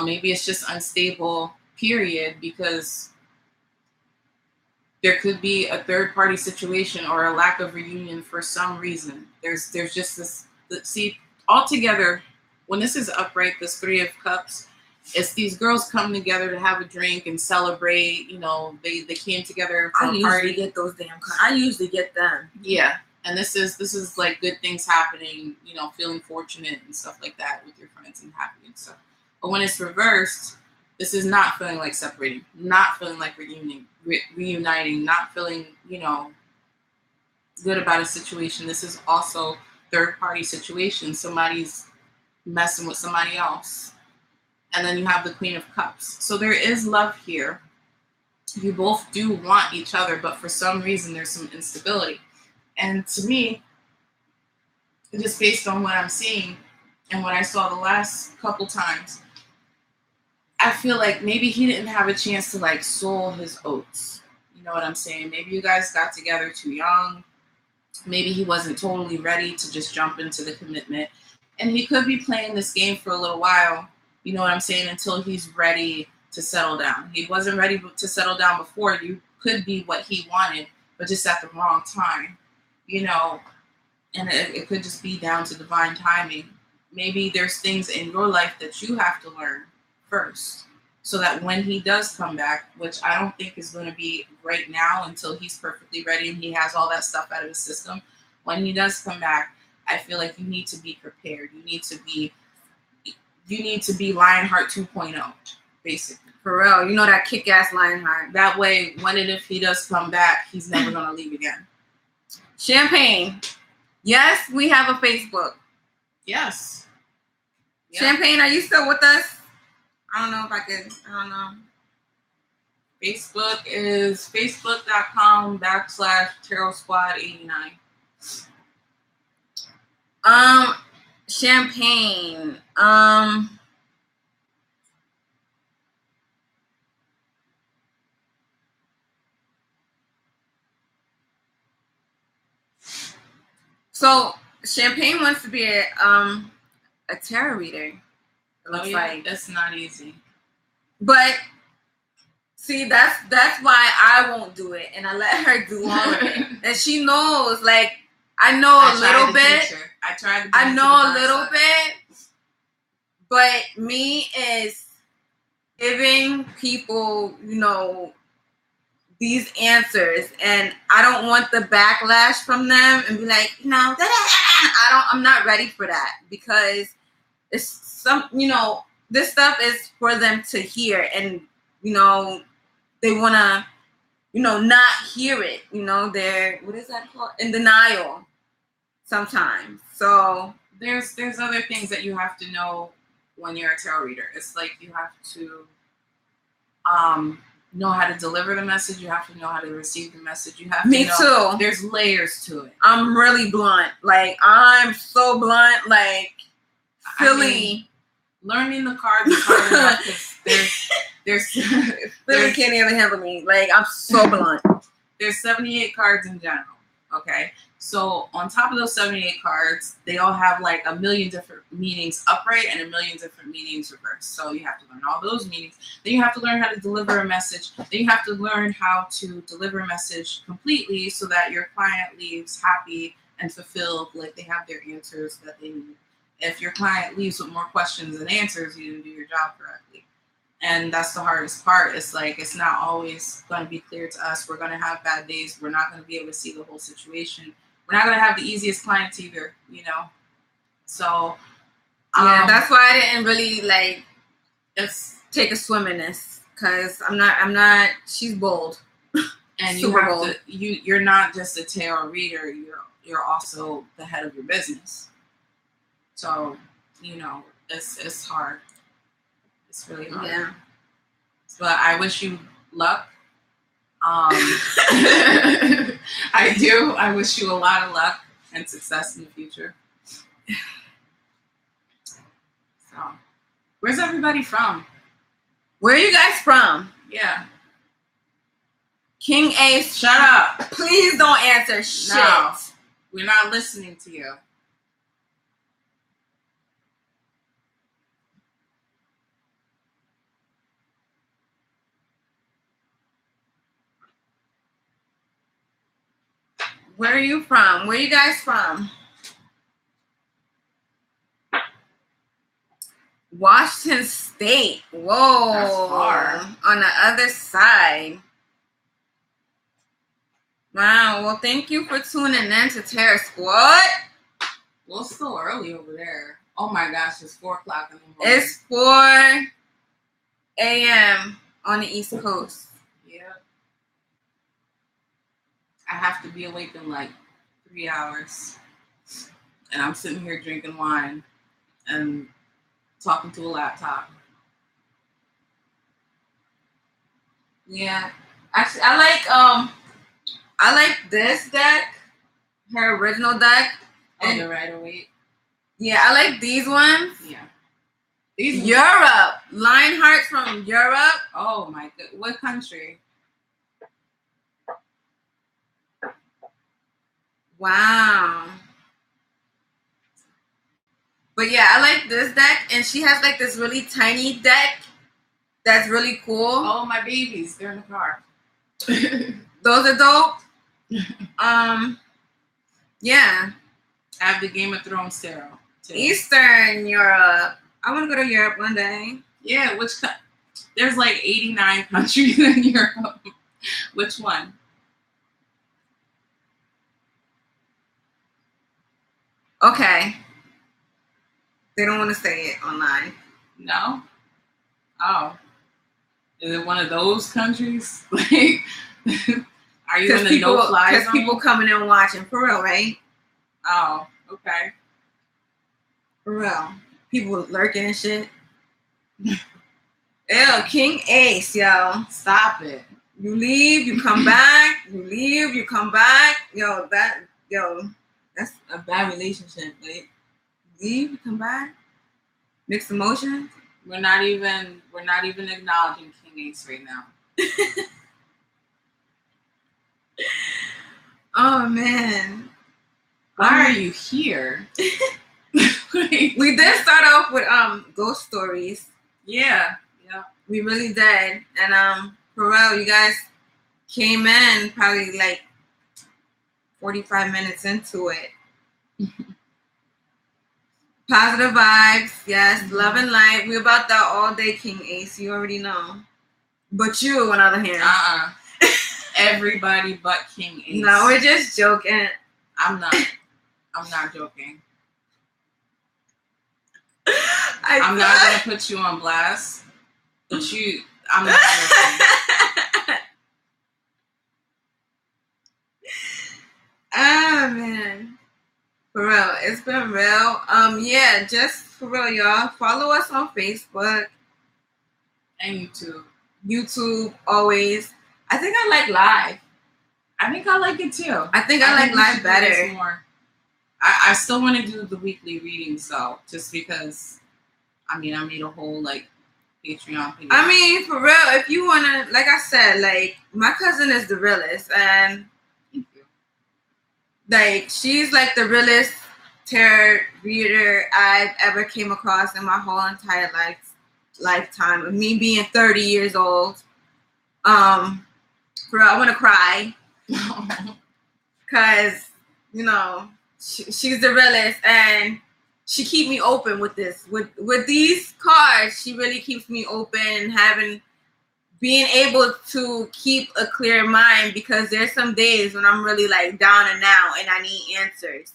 Maybe it's just unstable, period, because there could be a third-party situation or a lack of reunion for some reason. There's just this, see, altogether, when this is upright, this 3 of Cups, it's these girls come together to have a drink and celebrate. They came together for a party. I usually get those damn cards. I usually get them. Yeah, and this is like good things happening. Feeling fortunate and stuff like that with your friends and happy and stuff. But when it's reversed, this is not feeling like separating, not feeling like reuniting, not feeling good about a situation. This is also third-party situation. Somebody's messing with somebody else. And then you have the Queen of Cups. So there is love here. You both do want each other, but for some reason there's some instability. And to me, just based on what I'm seeing and what I saw the last couple times, I feel like maybe he didn't have a chance to sow his oats. You know what I'm saying? Maybe you guys got together too young. Maybe he wasn't totally ready to just jump into the commitment. And he could be playing this game for a little while. You know what I'm saying? Until he's ready to settle down. He wasn't ready to settle down before. You could be what he wanted, but just at the wrong time, you know, and it could just be down to divine timing. Maybe there's things in your life that you have to learn first, so that when he does come back, which I don't think is going to be right now until he's perfectly ready and he has all that stuff out of his system, when he does come back, I feel like you need to be prepared. You need to be Lionheart 2.0, basically. For real. You know that kick-ass Lionheart. That way, when and if he does come back, he's never going to leave again. Champagne. Yes, we have a Facebook. Yes. Yep. Champagne, are you still with us? I don't know if I could. I don't know. Facebook is facebook.com/Tarot Squad 89. Champagne. So Champagne wants to be a tarot reader. It looks like that's not easy. But see, that's why I won't do it, and I let her do all of it, and she knows. Like I know a little bit. I know a little bit, but me is giving people, you know, these answers, and I don't want the backlash from them and be like, no, I'm not ready for that, because it's some, you know, this stuff is for them to hear, and you know, they want to, you know, not hear it, you know, they're, what is that called, in denial sometimes. So there's other things that you have to know when you're a tarot reader. It's like you have to know how to deliver the message. You have to know how to receive the message. You have to Me know too. There's layers to it. I'm really blunt. Like I'm so blunt. Like Philly. I mean, learning the cards is hard enough because there's Philly can't even handle me. Like I'm so blunt. There's 78 cards in general. Okay. So on top of those 78 cards, they all have like a million different meanings upright and a million different meanings reverse. So you have to learn all those meanings. Then you have to learn how to deliver a message. Then you have to learn how to deliver a message completely so that your client leaves happy and fulfilled, like they have their answers that they need. If your client leaves with more questions than answers, you didn't do your job correctly. And that's the hardest part. It's like, it's not always going to be clear to us. We're going to have bad days. We're not going to be able to see the whole situation. We're not going to have the easiest clients either, you know? So, yeah, that's why I didn't really like take a swim in this, because I'm not, she's bold. And you're not just a tarot reader, you're also the head of your business. So, you know, it's hard. It's really hard. Yeah. But I wish you luck. I do. I wish you a lot of luck and success in the future. So, where's everybody from? Where are you guys from? Yeah. King Ace. Shut up. Please don't answer shit. No, we're not listening to you. Where are you from? Where are you guys from? Washington State. Whoa. That's far. On the other side. Wow. Well, thank you for tuning in to Tarot Squad. Well, it's still early over there. Oh my gosh, it's 4 o'clock in the morning. It's 4 a.m. on the East Coast. Yeah. I have to be awake in like 3 hours. And I'm sitting here drinking wine and talking to a laptop. Yeah. Actually, I like this deck, her original deck. And the Rider-Waite. Yeah, I like these ones. Yeah. Europe. Lionheart from Europe. Oh my god. What country? Wow. But yeah, I like this deck, and she has like this really tiny deck that's really cool. Oh, my babies. They're in the car. Those are dope. Yeah. I have the Game of Thrones tarot. Eastern Europe. I want to go to Europe one day. Yeah, there's like 89 countries in Europe. Which one? Okay. They don't want to say it online. No? Oh. Is it one of those countries? Like, are you in the no-fly zone? Because people coming in watching. For real, right? Oh, okay. For real. People lurking and shit. Ew, King Ace, yo. Stop it. You leave, you come back. You leave, you come back. That's a bad relationship. Like, leave, you come back. Mixed emotions. We're not even acknowledging King Ace right now. Oh man. Why are you here? We did start off with ghost stories. Yeah. We really did. And for real, you guys came in probably like 45 minutes into it. Positive vibes, yes, love and light. We about that all day, King Ace. You already know. But you, on the other hand. Everybody but King Ace. No, we're just joking. I'm not joking. I'm not gonna put you on blast. But I'm not joking. Ah man. For real. It's been real. Yeah, just for real, y'all. Follow us on Facebook. And YouTube. YouTube, always. I think I like live. I think I like it too. I think I like live better. More. I still want to do the weekly readings though, just because. I made a whole like Patreon page. I mean, for real, if you wanna, like I said, like my cousin is the realest, and thank you. Like she's like the realest tarot reader I've ever came across in my whole entire lifetime of me being 30 years old. For real, I want to cry because she's the realest, and she keep me open with this. With these cards, she really keeps me open and being able to keep a clear mind, because there's some days when I'm really like down and out and I need answers.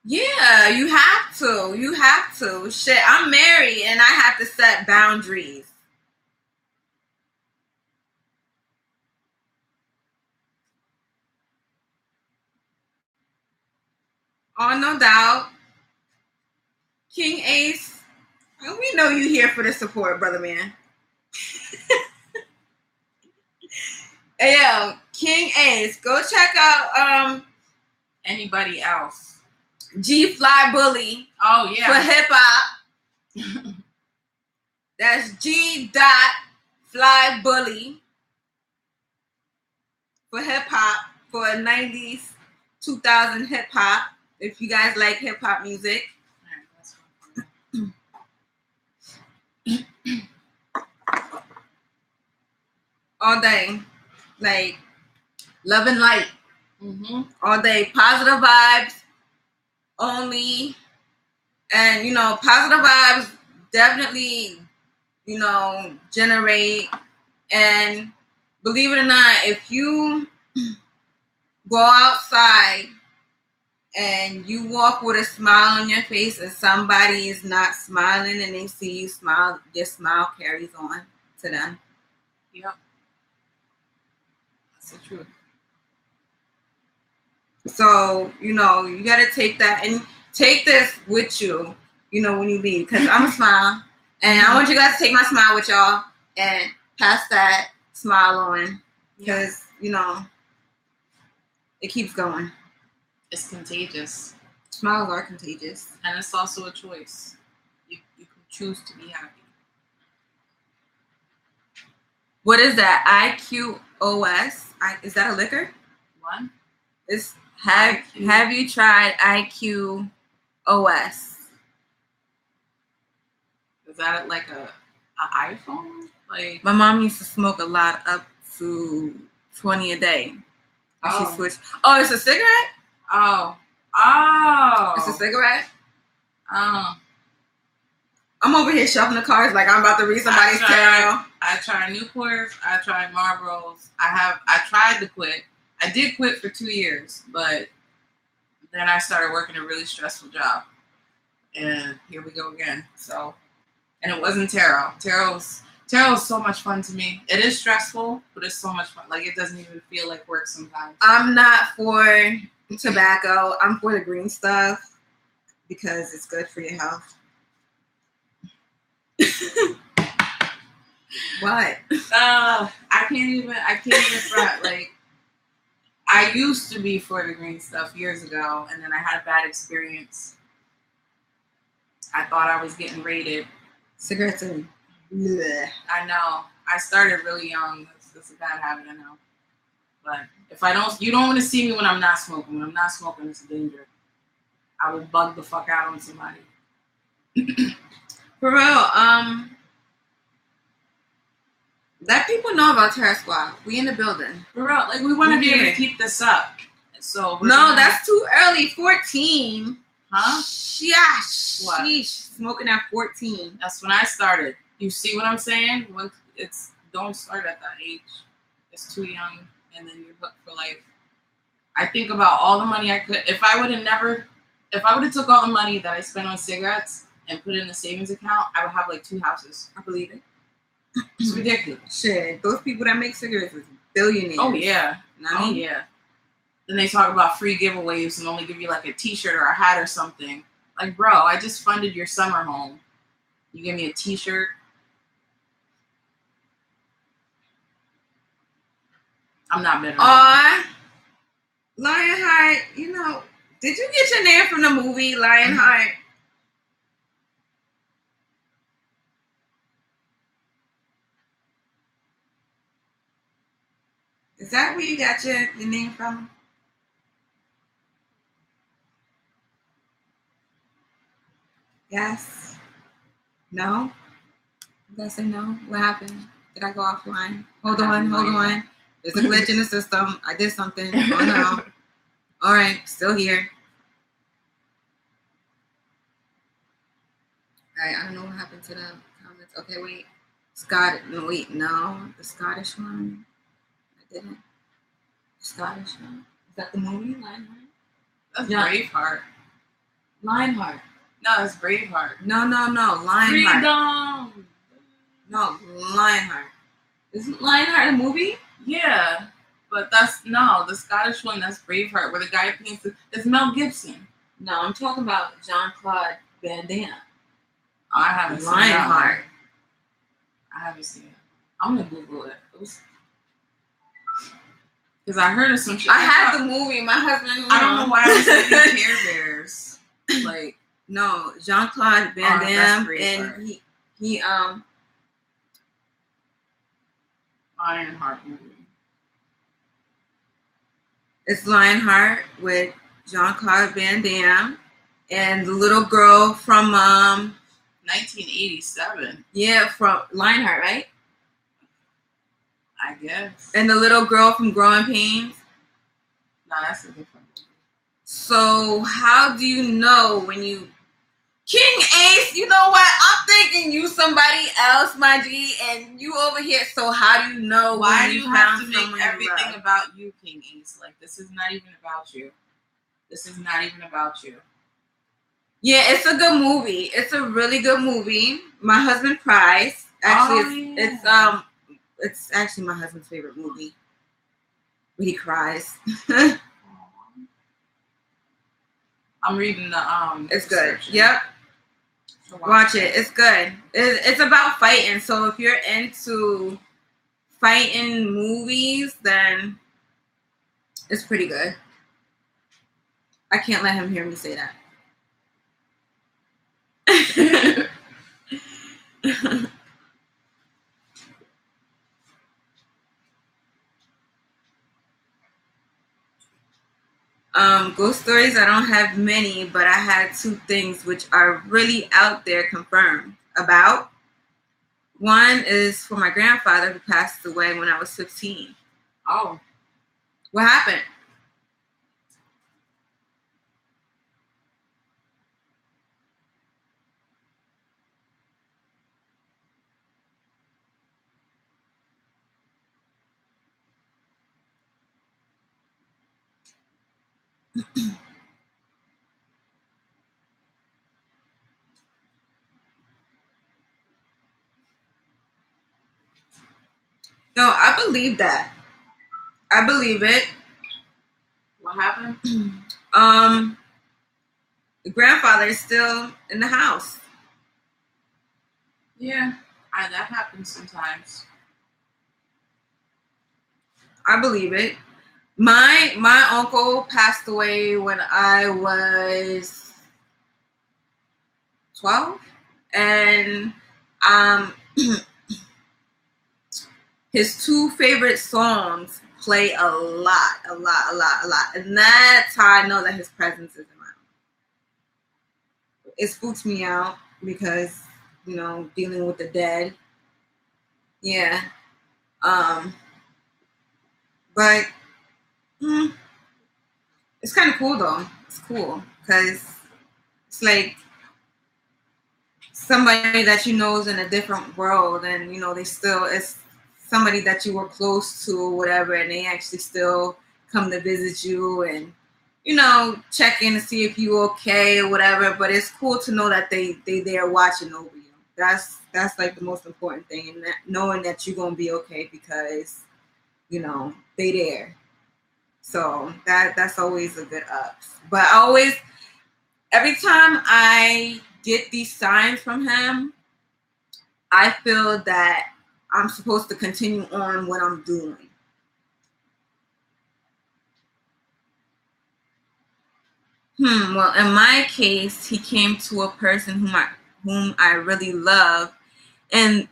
Yeah, you have to. You have to. Shit, I'm married and I have to set boundaries. Oh, no doubt. King Ace, we know you here for the support, brother man. Hey, yo, King Ace, go check out anybody else. G Fly Bully. Oh yeah. For hip hop. That's G Fly Bully for hip hop, for 90s, 2000 hip hop. If you guys like hip hop music. All day. Like love and light. Mm-hmm. All day. Positive vibes only. And positive vibes definitely generate. And believe it or not, if you go outside and you walk with a smile on your face and somebody is not smiling and they see you smile, your smile carries on to them. Yep. That's the truth. So, you got to take that and take this with you, when you leave. Because I'm a smile. And I want you guys to take my smile with y'all and pass that smile on. Because, it keeps going. It's contagious. Smiles are contagious. And it's also a choice. You can choose to be happy. What is that? IQOS? Is that a liquor? What? Have you tried IQ OS. Is that like a iPhone? Like My mom used to smoke a lot, up to 20 a day. And she Oh. switched. Oh, it's a cigarette? oh It's a cigarette? oh. I'm over here shuffling the cards like I'm about to read somebody's tarot. I tried Newports. I tried Marlboros. I tried to quit. I did quit for 2 years, but then I started working a really stressful job, and here we go again. So, and it wasn't tarot. Tarot is so much fun to me. It is stressful, but it's so much fun. Like it doesn't even feel like work sometimes. I'm not for tobacco. I'm for the green stuff because it's good for your health. What? I can't even front. Like I used to be for the green stuff years ago, and then I had a bad experience. I thought I was getting raided. Cigarettes are bleh. I know. I started really young. That's a bad habit, I know. But if I don't, you don't want to see me when I'm not smoking. When I'm not smoking, it's a danger. I would bug the fuck out on somebody. For real, let people know about Terror Squad. We in the building. For real, like we want to be able to keep this up. So that's too early. 14. Huh? Sheesh. What? Sheesh. Smoking at 14. That's when I started. You see what I'm saying? When don't start at that age. It's too young, and then you're hooked for life. I think about all the money I could. If I would have took all the money that I spent on cigarettes and put it in a savings account, I would have like 2 houses. I believe it. It's ridiculous. Shit, those people that make cigarettes is billionaires. Oh yeah. Oh yeah. Then they talk about free giveaways and only give you like a t-shirt or a hat or something. Like, bro, I just funded your summer home. You give me a t-shirt. I'm not bitter. Lionheart, did you get your name from the movie Lionheart? Is that where you got your name from? Yes. No? You guys say no? What happened? Did I go offline? Hold on. There's a glitch in the system. I did something. Oh no. All right, still here. All right, I don't know what happened to the comments. Okay, wait. No, the Scottish one. I didn't. Scottish one. Is that the movie Lionheart? That's Braveheart. Lionheart. No, it's Braveheart. No. Lionheart. Freedom. No, Lionheart. Isn't Lionheart a movie? Yeah, but the Scottish one. That's Braveheart, where the guy paints. It's Mel Gibson. No, I'm talking about Jean-Claude Van Damme. I haven't seen Lionheart. I haven't seen it. I'm gonna Google it. Because I heard of some shit. I had the movie. My husband. I don't know why I was thinking Care Bears. Like no, Jean-Claude Van Damme, and he Lionheart movie. It's Lionheart with Jean-Claude Van Damme and the little girl from 1987. Yeah, from Lionheart, right? I guess. And the little girl from Growing Pains. No, that's a different movie. So how do you know when you King Ace, you know what? I'm thinking you somebody else, my G, and you over here. So how do you know? Why do you have to make everything about you, King Ace? Like, this is not even about you. This is not even about you. Yeah, it's a good movie. It's a really good movie. My husband cries. Actually, it's actually my husband's favorite movie. But he cries. I'm reading the It's good. Yep. So watch it. It's good. It's about fighting. So if you're into fighting movies, then it's pretty good. I can't let him hear me say that. Ghost stories, I don't have many, but I had two things which are really out there confirmed about. One is for my grandfather who passed away when I was 15. Oh. What happened? No, I believe that. I believe it. What happened? The grandfather is still in the house. Yeah, that happens sometimes. I believe it. My uncle passed away when I was 12, and his two favorite songs play a lot, and that's how I know that his presence is around. It spooks me out because, you know, dealing with the dead. Yeah. But it's kind of cool though. It's cool because it's like somebody that you know is in a different world, and you know it's somebody that you were close to or whatever, and they actually still come to visit you and, you know, check in to see if you okay or whatever. But it's cool to know that they are watching over you. That's like the most important thing, and that, knowing that you're gonna be okay because, you know, they there. So that's always a good ups. But every time I get these signs from him, I feel that I'm supposed to continue on what I'm doing. Well, in my case, he came to a person whom I really love and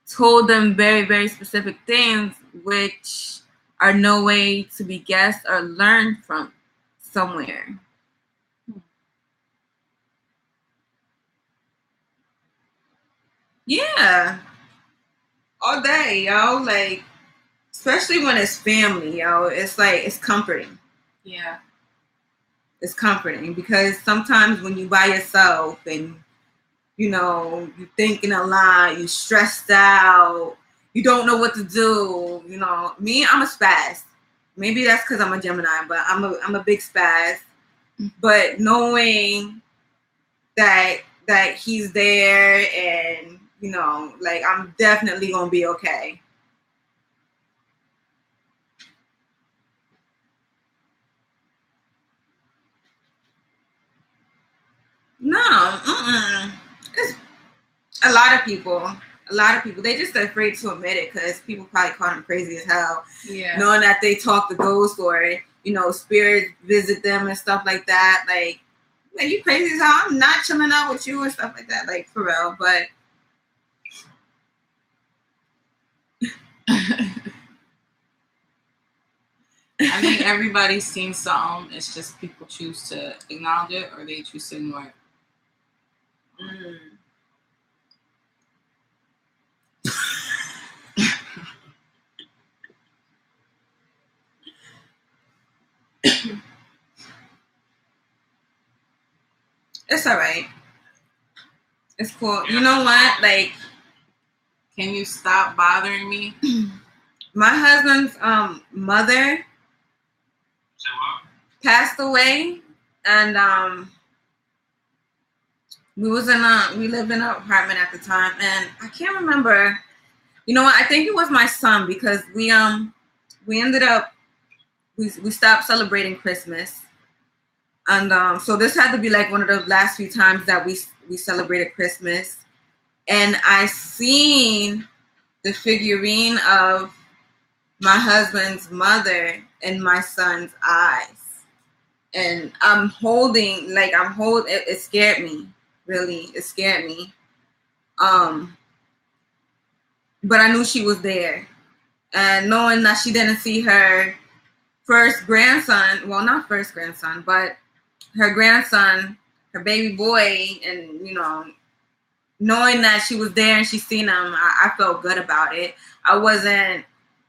told them very, very specific things, which are no way to be guessed or learned from somewhere. Yeah. All day, yo. Like, especially when it's family, yo. It's like, it's comforting. Yeah. It's comforting because sometimes when you by yourself and, you know, you're thinking a lot, you're stressed out, you don't know what to do. You know, me, I'm a spaz. Maybe that's because I'm a Gemini, but I'm a big spaz. But knowing that he's there and, you know, like, I'm definitely gonna be okay. No, it's a lot of people. They just afraid to admit it because people probably call them crazy as hell. Yeah. Knowing that they talk to ghosts or, you know, spirits visit them and stuff like that. Like, man, you crazy as hell. I'm not chilling out with you and stuff like that. Like, for real. But I think everybody's seen something. It's just people choose to acknowledge it or they choose to ignore it. It's all right. It's cool. You know what? Like, can you stop bothering me? My husband's mother passed away, and we lived in an apartment at the time, and I can't remember. You know what? I think it was my son because we ended up we stopped celebrating Christmas, and so this had to be like one of the last few times that we celebrated Christmas, and I seen the figurine of my husband's mother in my son's eyes, and it scared me. Really, it scared me. But I knew she was there, and knowing that she didn't see her first grandson, well, not first grandson, but her grandson, her baby boy, and, you know, knowing that she was there and she seen him, I felt good about it. I wasn't,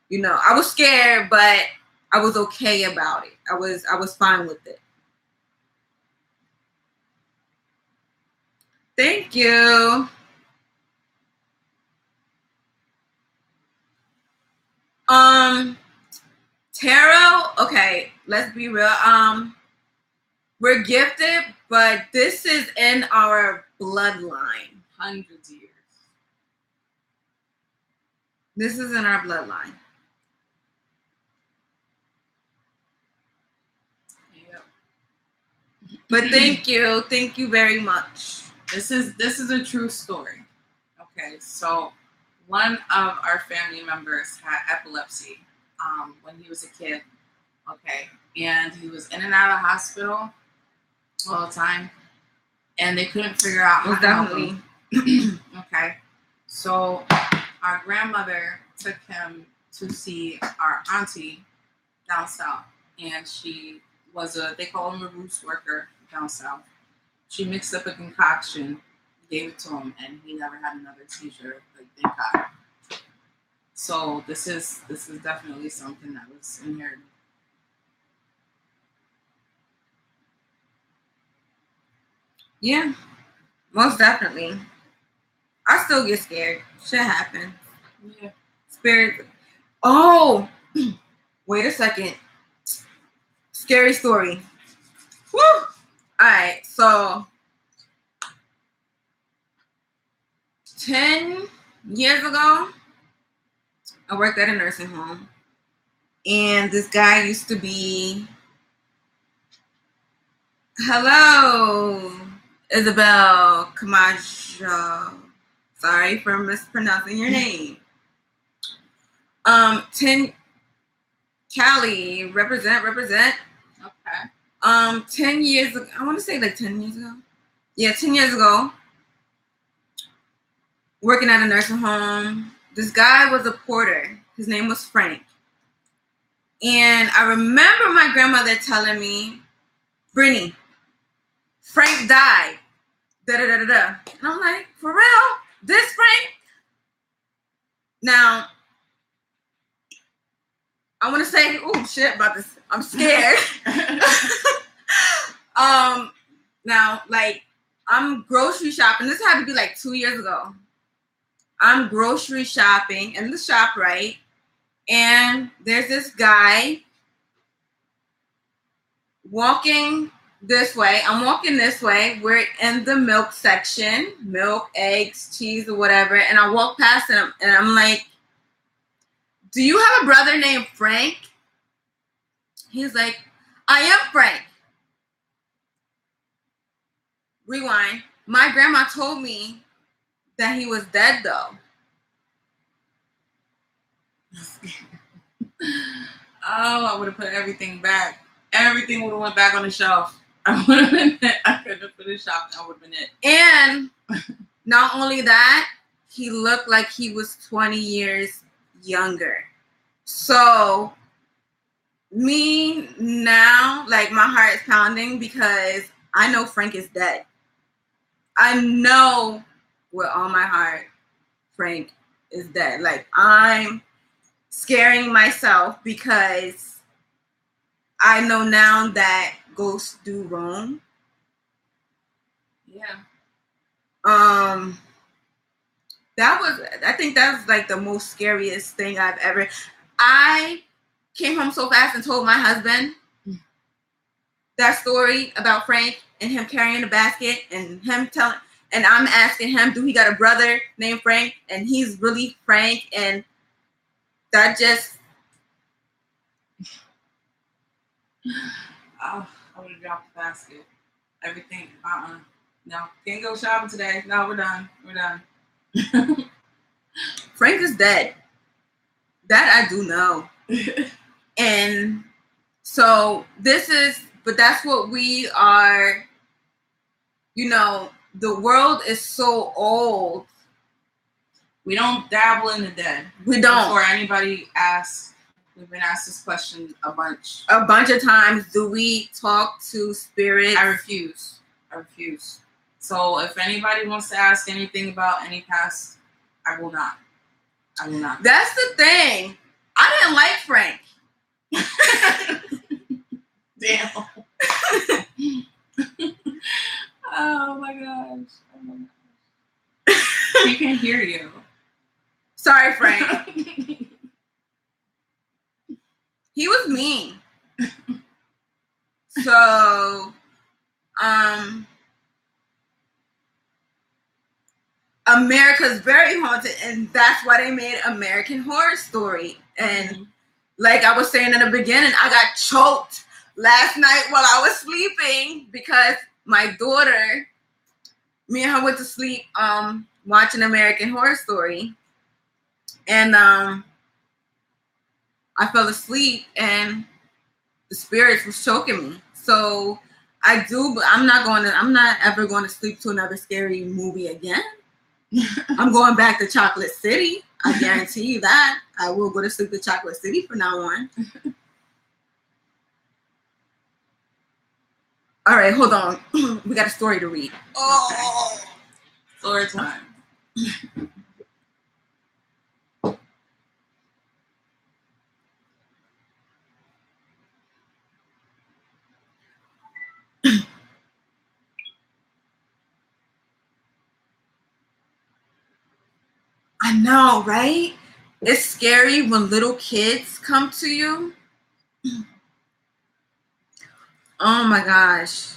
you know, I was scared, but I was okay about it. I was fine with it. Thank you. Tarot, okay, let's be real. We're gifted, but this is in our bloodline. Hundreds of years. This is in our bloodline. Yep. But thank you very much. This is a true story. Okay, so one of our family members had epilepsy when he was a kid. Okay, and he was in and out of the hospital all the time, and they couldn't figure out how to help him. Okay, so our grandmother took him to see our auntie down south, and she was they call him a roots worker down south. She mixed up a concoction, gave it to him, and he never had another seizure. Like, thank God. So this is definitely something that was inherited. Yeah, most definitely. I still get scared. Shit happens. Yeah. Spirit. Oh, wait a second. Scary story. Woo! All right, so 10 years ago, I worked at a nursing home, and this guy used to be, hello, Isabel Camacho. Sorry for mispronouncing your name. 10, Cali, represent. Okay. 10 years ago, I want to say like 10 years ago. Yeah, 10 years ago, working at a nursing home. This guy was a porter. His name was Frank. And I remember my grandmother telling me, Brittany, Frank died. Da-da-da-da-da. And I'm like, for real? This Frank? Now, I want to say, oh shit about this. I'm scared. Now, like, I'm grocery shopping. This had to be like 2 years ago. I'm grocery shopping in the shop, right? And there's this guy walking this way. I'm walking this way. We're in the milk section, milk, eggs, cheese, or whatever. And I walk past him and I'm like, do you have a brother named Frank? He's like, I am Frank. Rewind. My grandma told me that he was dead, though. Oh, I would have put everything back. Everything would have went back on the shelf. I would have been it. I could have finished shopping. That would have been it. And not only that, he looked like he was 20 years younger. So me now, like, my heart is pounding because I know Frank is dead. I know with all my heart Frank is dead. Like, I'm scaring myself because I know now that ghosts do roam. Yeah. I think that was like the most scariest thing I've ever. I came home so fast and told my husband that story about Frank and him carrying the basket and him telling, and I'm asking him, do he got a brother named Frank? And he's really Frank. And that just. Oh, I would have dropped the basket. Everything. No, can't go shopping today. No, we're done. We're done. Frank is dead. That I do know. And so but that's what we are, you know, the world is so old. We don't dabble in the dead. We don't. Before anybody asks, We've been asked this question a bunch. A bunch of times. Do we talk to spirits? I refuse. So if anybody wants to ask anything about any past, I will not. That's the thing. I didn't like Frank. Damn. Oh my gosh. He can hear you. Sorry, Frank. He was mean. So, America's very haunted, and that's why they made American Horror Story. And like I was saying in the beginning, I got choked last night while I was sleeping because my daughter, me and her went to sleep watching American Horror Story, and I fell asleep and the spirits was choking me. So I do, but I'm not ever going to sleep to another scary movie again. I'm going back to Chocolate City. I guarantee you that. I will go to sleep to Chocolate City from now on. All right, hold on. We got a story to read. Oh, okay. Story time. I know, right? It's scary when little kids come to you. Oh my gosh.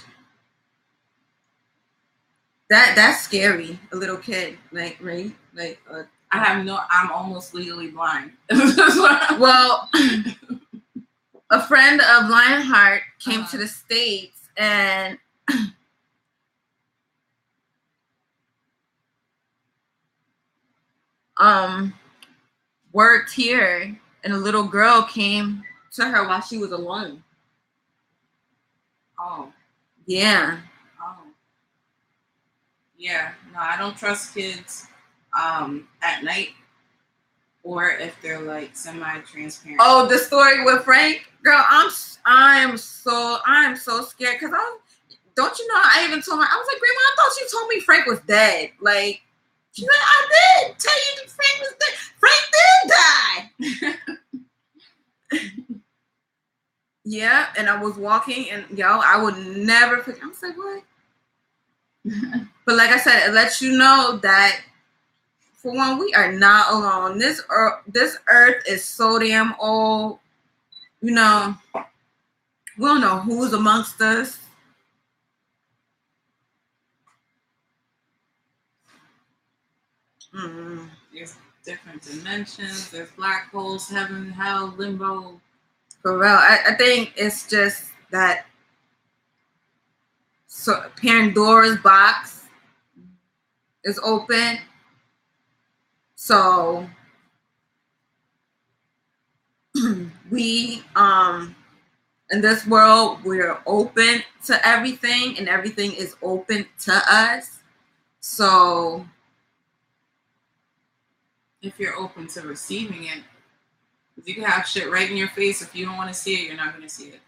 That's scary. A little kid, like, right? Like I'm almost legally blind. Well, a friend of Lionheart came to the States and worked here, and a little girl came to her while she was alone. Oh. Yeah. Oh. Yeah. No, I don't trust kids at night or if they're like semi-transparent. Oh, the story with Frank? Girl, I'm so scared because don't you know, I even told her, I was like, Grandma, I thought you told me Frank was dead. Like, she's like, I did tell you that Frank was dead. Frank did die. Yeah, and I was walking, and I would never forget. I was like, what? But like I said, it lets you know that, for one, we are not alone. This earth is so damn old. You know, we don't know who's amongst us. There's different dimensions. There's black holes, heaven, hell, limbo. For real, I think it's just that. So Pandora's box is open. So we in this world, we're open to everything, and everything is open to us. So if you're open to receiving it, you can have shit right in your face. If you don't want to see it, you're not going to see it.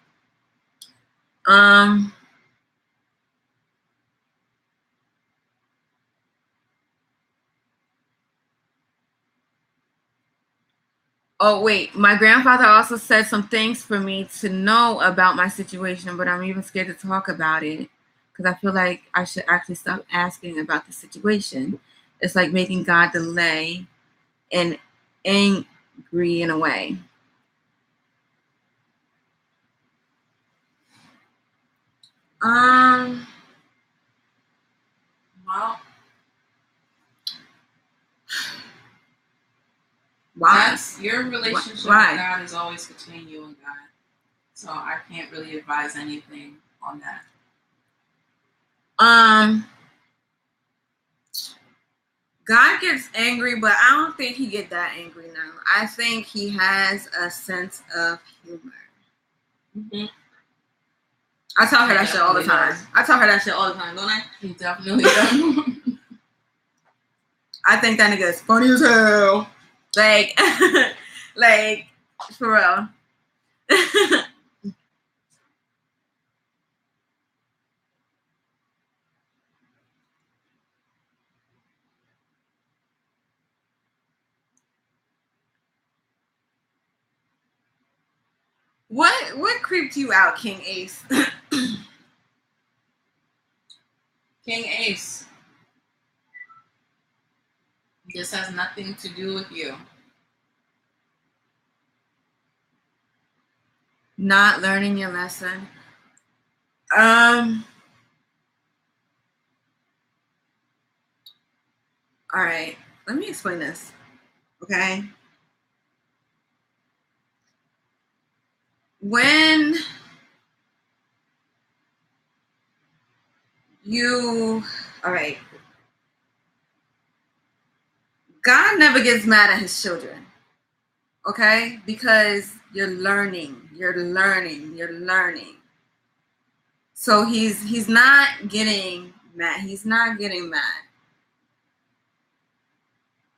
Oh, wait. My grandfather also said some things for me to know about my situation, but I'm even scared to talk about it because I feel like I should actually stop asking about the situation. It's like making God delay and angry in a way. Well, why? Your relationship with God is always between you and God. So I can't really advise anything on that. God gets angry, but I don't think he get that angry now. I think he has a sense of humor. Mm-hmm. I tell her that shit all the time. Don't I? He definitely does. I think that nigga is funny as hell. Like, For real. What creeped you out, King Ace? King Ace. This has nothing to do with you. Not learning your lesson. All right. Let me explain this. Okay. When all right. God never gets mad at his children. Okay? Because you're learning. So he's not getting mad. He's not getting mad.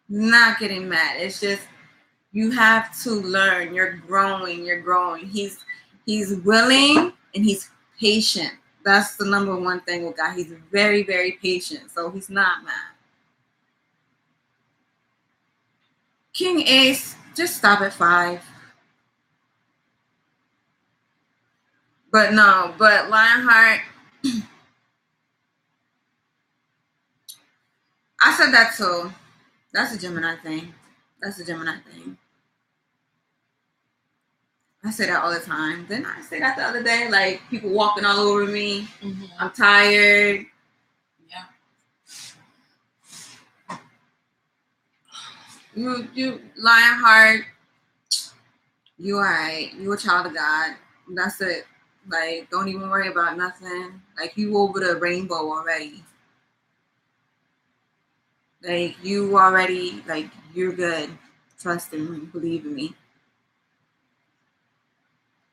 It's just you have to learn. You're growing. He's willing and he's patient. That's the number one thing with God. He's very, very patient. So he's not mad. King Ace, just stop at 5. But Lionheart, I said that too. That's a Gemini thing. I say that all the time. Didn't I say that the other day? Like people walking all over me. Mm-hmm. I'm tired. Yeah. You Lionheart, you alright. You a child of God. That's it. Like, don't even worry about nothing. Like, you over the rainbow already. Like, you already, like, you're good. Trust in me. Believe in me.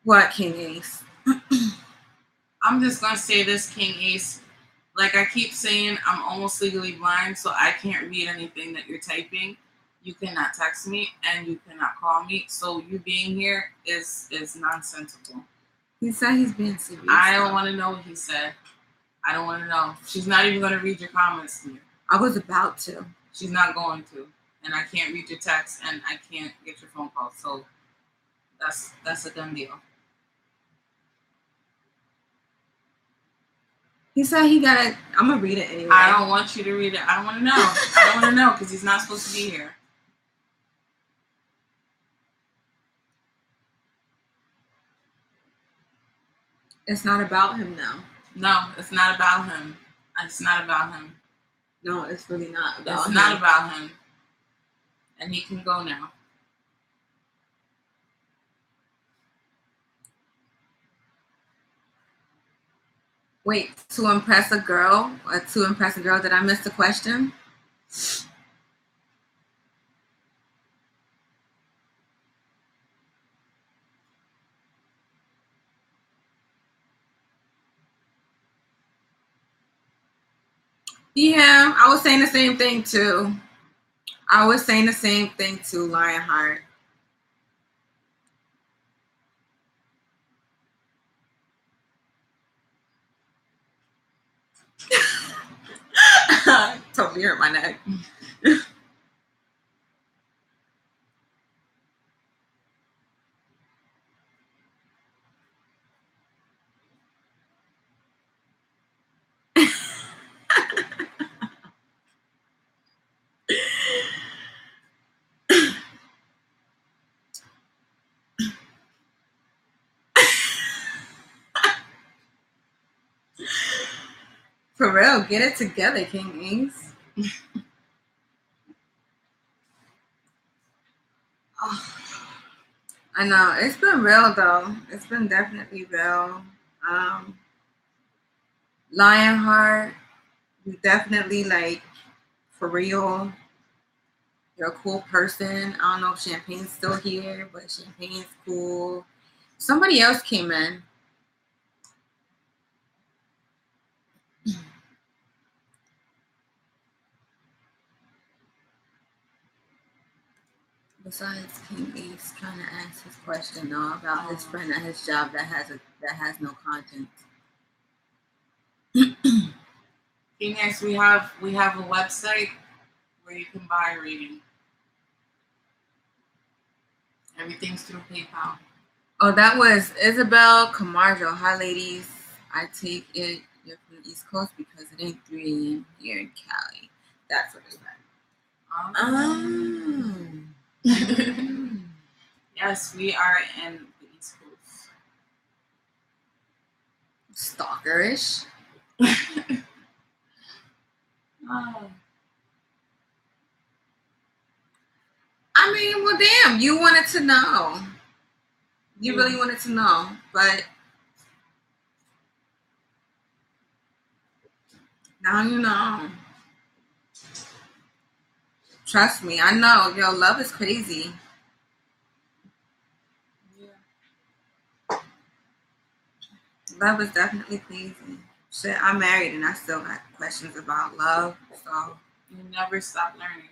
What, King Ace? I'm just going to say this, King Ace. Like I keep saying, I'm almost legally blind, so I can't read anything that you're typing. You cannot text me and you cannot call me. So you being here is nonsensical. He said he's being serious. I don't want to know what he said. I don't want to know. She's not even going to read your comments to you. I was about to. She's not going to. And I can't read your text and I can't get your phone call. So that's a done deal. He said he got it. I'm going to read it anyway. I don't want you to read it. I don't want to know. I don't want to know because he's not supposed to be here. It's not about him now. No, it's not about him. It's not about him. No, it's really not about him. It's not about him. And he can go now. Wait, to impress a girl? Or to impress a girl? Did I miss the question? Yeah, I was saying the same thing too. Lionheart. Totally hurt my neck. For real, get it together, King Ace. Oh, I know. It's been real, though. It's been definitely real. Lionheart, you definitely, like, for real, you're a cool person. I don't know if Champagne's still here, but Champagne's cool. Somebody else came in. Besides King Ace trying to ask his question though about his friend at his job that has no content. King Ace, we have a website where you can buy reading. Everything's through PayPal. Oh, that was Isabel Camargo. Hi, ladies. I take it you're from the East Coast because it ain't 3 a.m. here in Cali. That's what it's like. Yes, we are in the East Coast. Stalkerish. Oh. I mean, well, damn, you wanted to know. You really wanted to know, but now you know. Trust me, I know. Yo, love is crazy. Yeah. Love is definitely crazy. Shit, I'm married and I still got questions about love, so. You never stop learning.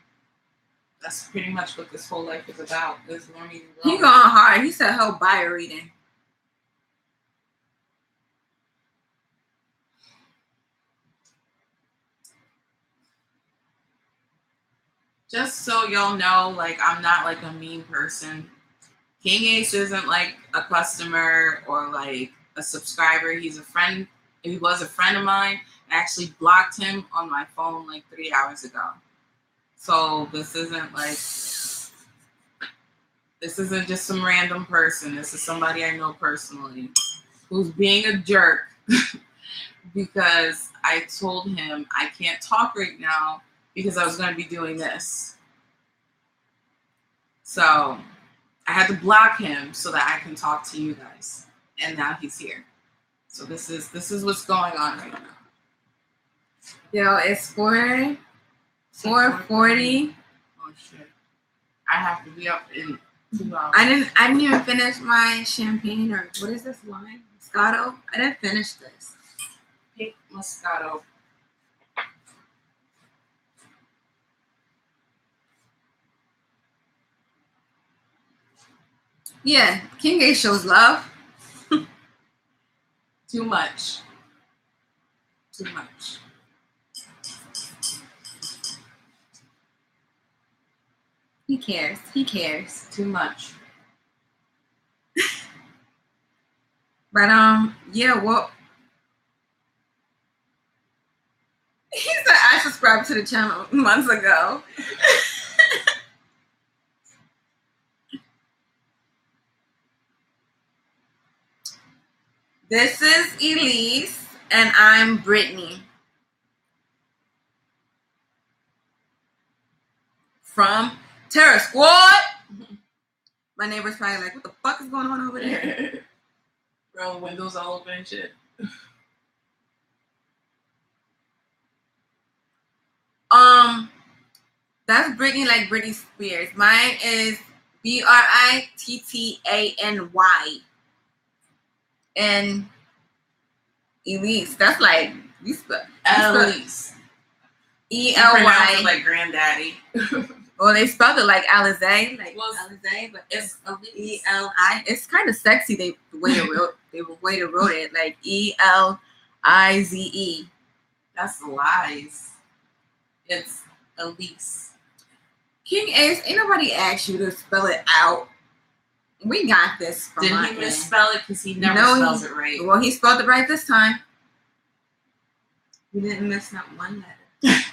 That's pretty much what this whole life is about, is learning. He going hard. He said he'll buy a reading. Just so y'all know, like, I'm not like a mean person. King Ace isn't like a customer or like a subscriber. He's a friend. He was a friend of mine. I actually blocked him on my phone like 3 hours ago. So this isn't just some random person. This is somebody I know personally who's being a jerk because I told him I can't talk right now because I was going to be doing this. So I had to block him so that I can talk to you guys. And now he's here. So this is what's going on right now. Yo, it's 4:40. Oh shit. I have to be up in 2 hours. I didn't even finish my champagne, or what is this wine? Moscato? I didn't finish this. Pink Moscato. Yeah, King A shows love. Too much. Too much. He cares. He cares. Too much. But yeah, well, he said I subscribed to the channel months ago. This is Elise, and I'm Brittany from Terror Squad. My neighbor's probably like, what the fuck is going on over there? Bro, windows all open and shit. That's Brittany, like Britney Spears. Mine is BRITTANY. And Elise. That's like you spell Elise. ELY. Like granddaddy. Well, they spelled it like Alizé, like Alizé, but it's ELI. It's kind of sexy. The way they wrote it, like ELIZE. That's lies. It's Elise. King Ace, ain't nobody asked you to spell it out. We got this. Did he misspell it? Because he never spells it right. Well, he spelled it right this time. He didn't miss not one letter.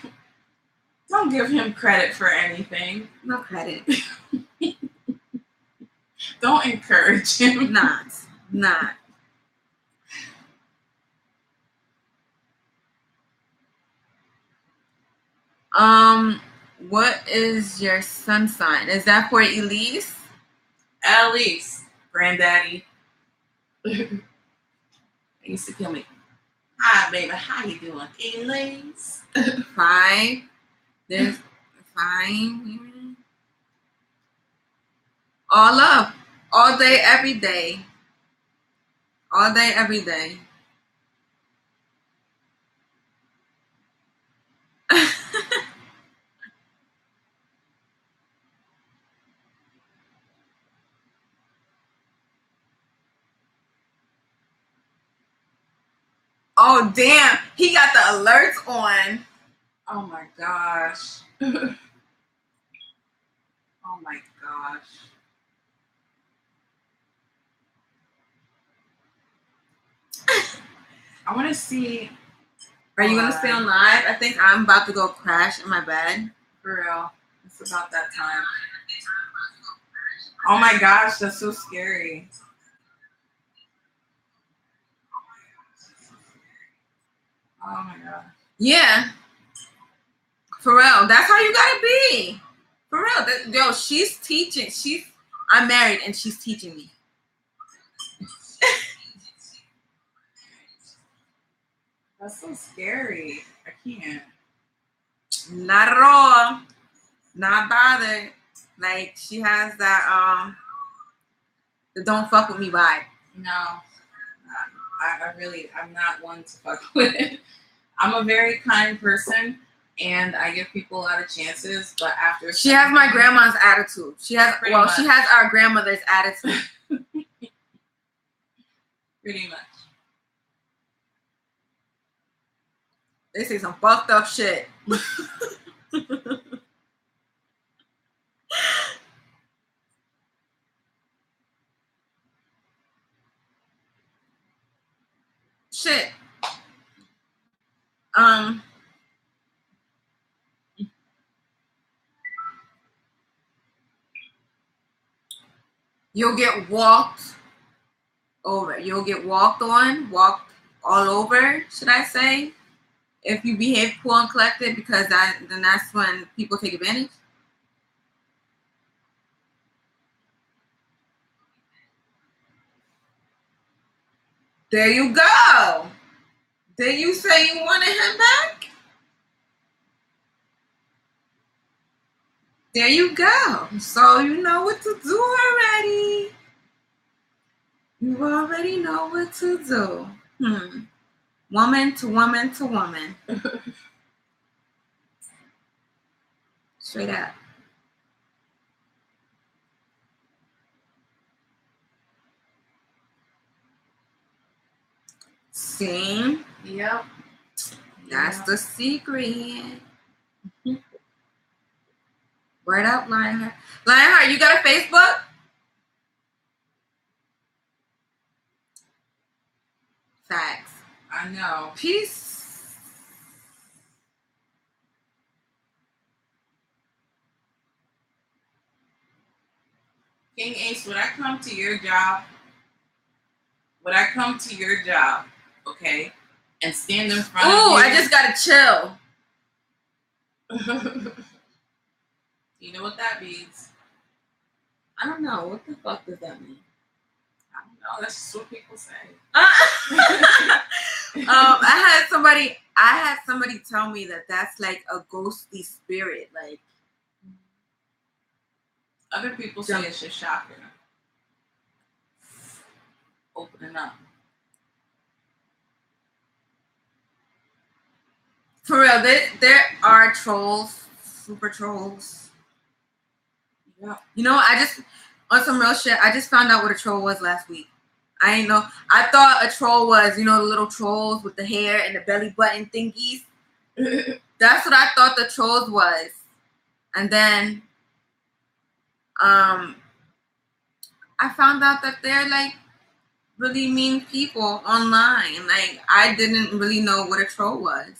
Don't give him credit for anything. No credit. Don't encourage him. Not. What is your sun sign? Is that for Elise? Elise, granddaddy. He used to kill me. Hi, baby. How you doing, Elise? Fine. There's fine. All love. All day, every day. All day, every day. Oh damn, he got the alerts on. Oh my gosh. Oh my gosh. I want to see. Are you gonna stay on live? I think I'm about to go crash in my bed. For real. It's about that time. Oh my gosh, that's so scary. Oh my god. Yeah. For real. That's how you gotta be. For real. Yo, she's teaching. I'm married and she's teaching me. That's so scary. I can't. Not at all. Not bothered. Like she has that the don't fuck with me vibe. No. I'm not one to fuck with it. I'm a very kind person and I give people a lot of chances, but after she has my grandma's attitude. She has our grandmother's attitude. Pretty much. They say some fucked up shit. Shit. You'll get walked over. You'll get walked all over, should I say, if you behave cool and collected, because then that's when people take advantage. There you go. Did you say you wanted him back? There you go. So you know what to do already. You already know what to do. Woman to woman to woman. Straight up. See? Yep. That's the secret. Word up, Lionheart. Lionheart, you got a Facebook? Facts. I know. Peace. King Ace, would I come to your job? Would I come to your job, okay, and stand in front of you? Ooh, I just gotta chill. You know what that means? I don't know. What the fuck does that mean? I don't know. That's just what people say. I had somebody tell me that that's like a ghostly spirit. Like other people say it's just chakra. Opening up. For real, there are trolls, super trolls. Yeah. You know, on some real shit, I just found out what a troll was last week. I didn't know. I thought a troll was, the little trolls with the hair and the belly button thingies. That's what I thought the trolls was. And then I found out that they're like really mean people online. Like I didn't really know what a troll was.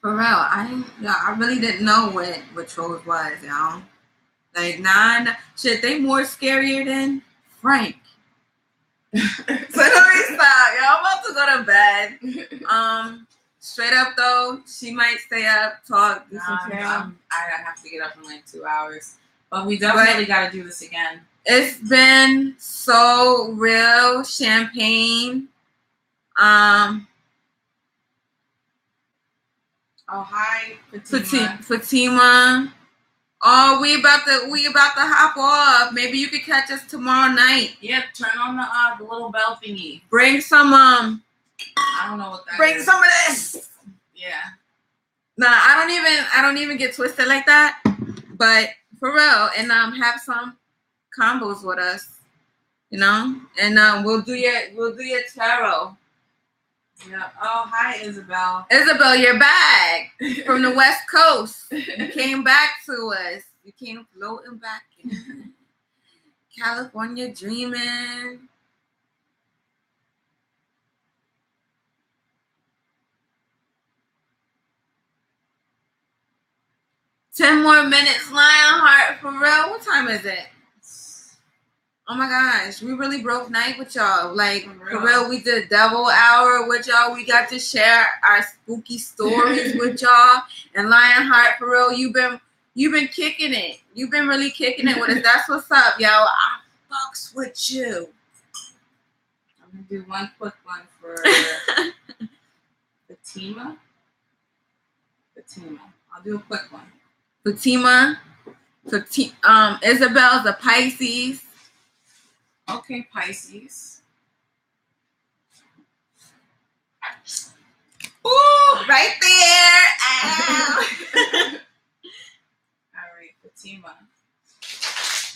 For real, I really didn't know what trolls was, Like, shit, they more scarier than Frank. So let me stop, I'm about to go to bed. Straight up though, she might stay up, talk, do some I have to get up in like 2 hours, but we definitely got to do this again. It's been so real, champagne. Oh, hi, Fatima. Oh, we about to hop off. Maybe you could catch us tomorrow night. Yeah, turn on the little bell thingy. Bring some I don't know what that bring is. some of this. Yeah. Nah, I don't even get twisted like that. But for real, and have some combos with us, you know, and we'll do your tarot. Yeah. Oh, hi, Isabel. Isabel, you're back from the West Coast. You came back to us. You came floating back in California dreaming. Ten more minutes, Lionheart, for real. What time is it? Oh my gosh, we really broke night with y'all. Like, for real, we did double hour with y'all. We got to share our spooky stories with y'all. And Lionheart, for real, you've been kicking it. You've been really kicking it with us. That's what's up, yo. I fucks with you. I'm gonna do one quick one for Fatima. I'll do a quick one. Fatima. Isabel's a Pisces. Okay, Pisces. Ooh, right there. Ow. All right, Fatima.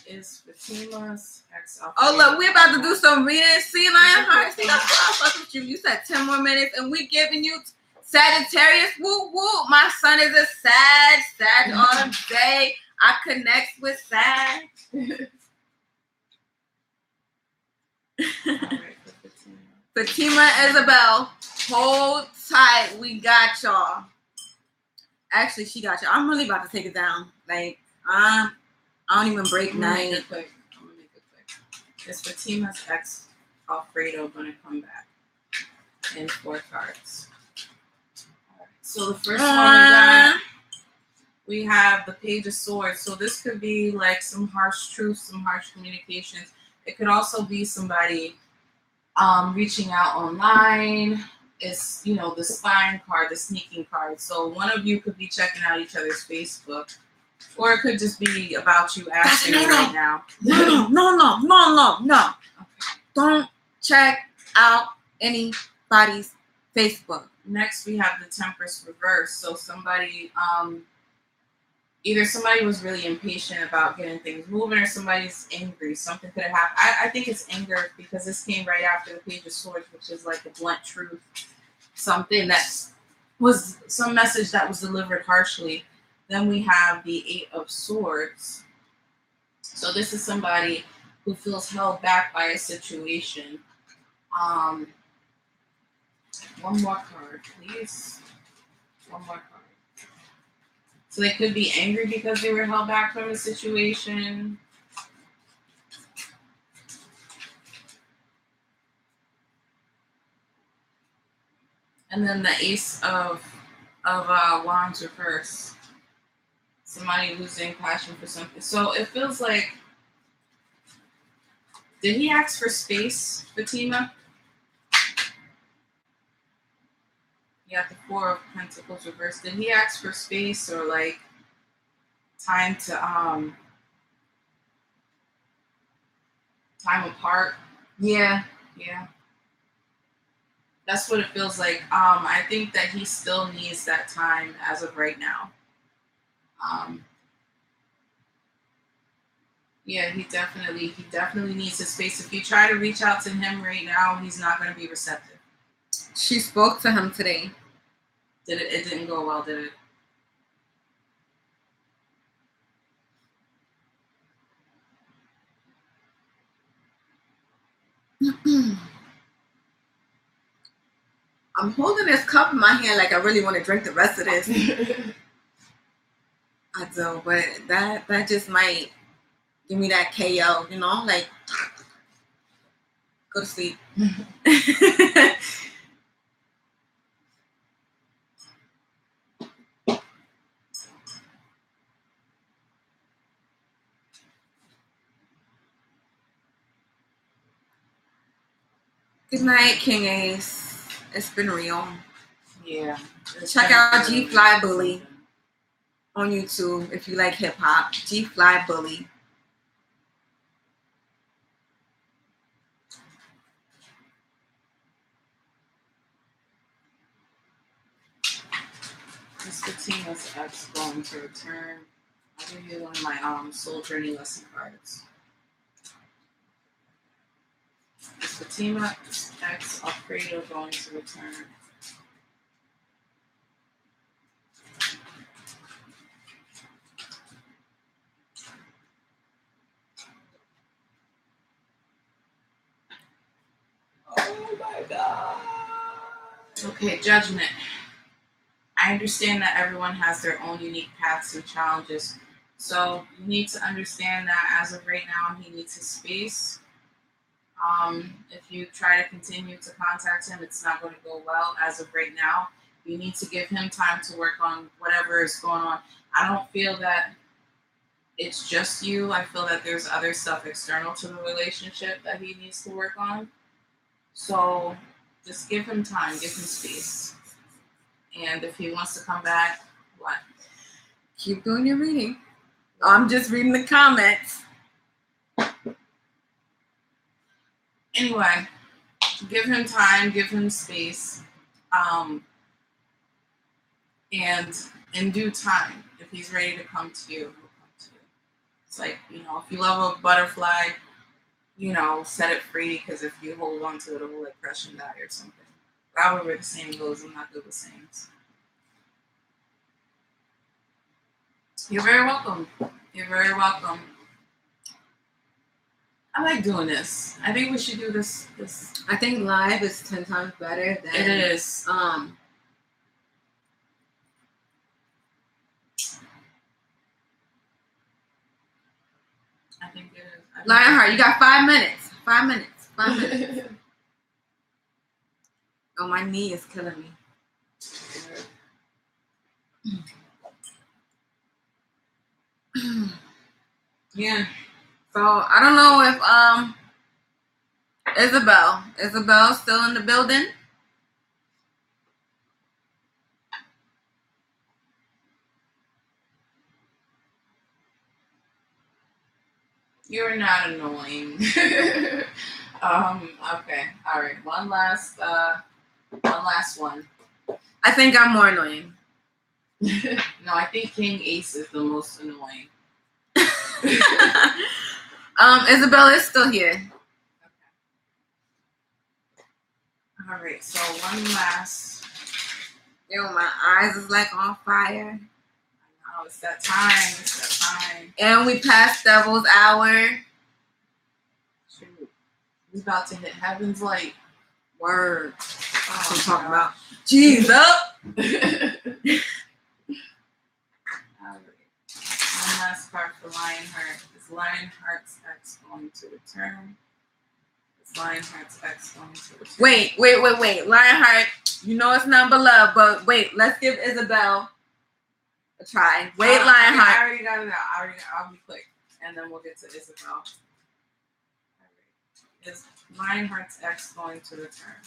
Is Fatima's ex? Oh, look, we about to do some reading. See, Lionheart? See, that's why I fuck with you. You said 10 more minutes, and we giving you Sagittarius. Woo, woo. My son is a Sag all day. I connect with Sag. Fatima, Isabel, hold tight. We got y'all. Actually, she got y'all. I'm really about to take it down. Like, I don't even break night. I'm gonna make it quick. Is Fatima's ex Alfredo gonna come back? In 4 cards. Right. So the first one we have the Page of Swords. So this could be like some harsh truths, some harsh communications. It could also be somebody reaching out online. It's, the spying card, the sneaking card. So one of you could be checking out each other's Facebook, or it could just be about you asking me right now. No. Okay. Don't check out anybody's Facebook. Next, we have the Temperance reverse. So somebody, either somebody was really impatient about getting things moving, or somebody's angry. Something could have happened. I think it's anger, because this came right after the Page of Swords, which is like a blunt truth. Something that was some message that was delivered harshly. Then we have the 8 of Swords. So this is somebody who feels held back by a situation. One more card, please. One more card. So they could be angry because they were held back from a situation. And then the Ace of Wands reverse. Somebody losing passion for something. So it feels like, did he ask for space, Fatima? You got the 4 of Pentacles reversed. Did he ask for space, or like time to time apart? Yeah. That's what it feels like. I think that he still needs that time as of right now. Yeah, he definitely needs his space. If you try to reach out to him right now, he's not going to be receptive. She spoke to him today. It didn't go well, did it? I'm holding this cup in my hand like I really want to drink the rest of this. I do, but that just might give me that KO, like go to sleep. Good night, King Ace. It's been real. Yeah. Check out G Fly Bully. on YouTube if you like hip hop. G Fly Bully. Miss Fatima's ex going to return. I'll give you one of my soul journey lesson cards. Miss Fatima's ex Alfredo going to return. Oh my god. Okay, judgment. I understand that everyone has their own unique paths and challenges. So you need to understand that as of right now, he needs his space. If you try to continue to contact him, it's not going to go well as of right now. You need to give him time to work on whatever is going on. I don't feel that it's just you. I feel that there's other stuff external to the relationship that he needs to work on. So just give him time, give him space. And if he wants to come back, what? Keep doing your reading. I'm just reading the comments. Anyway, give him time, give him space. And in due time, if he's ready to come to you, he'll come to you. It's like, if you love a butterfly, set it free, because if you hold on to it, it will crush and die or something. However the saying goes, I'm not good with sayings. You're very welcome. You're very welcome. I like doing this. I think we should do this. I think live is 10 times better than it is. I think it is. Lionheart, you got 5 minutes. 5 minutes. 5 minutes. Oh, my knee is killing me. Yeah. So I don't know if Isabel's still in the building. You're not annoying. Okay. All right. One last one. I think I'm more annoying. No, I think King Ace is the most annoying. Isabel is still here. Okay. All right. So one last. Yo, my eyes is on fire. Oh, it's that time. It's that time. And we passed Devil's Hour. Shoot. He's about to hit Heaven's Light. Word. Oh, I'm talking about Jesus. One last card for Lionheart. Is Lionheart's ex going to return? Is Lionheart's ex going to return? Wait. Lionheart, it's number love, but wait, let's give Isabel a try. Wait, Lionheart. I already got it out. I'll be quick. And then we'll get to Isabel. All right. Is Lionheart's ex going to return?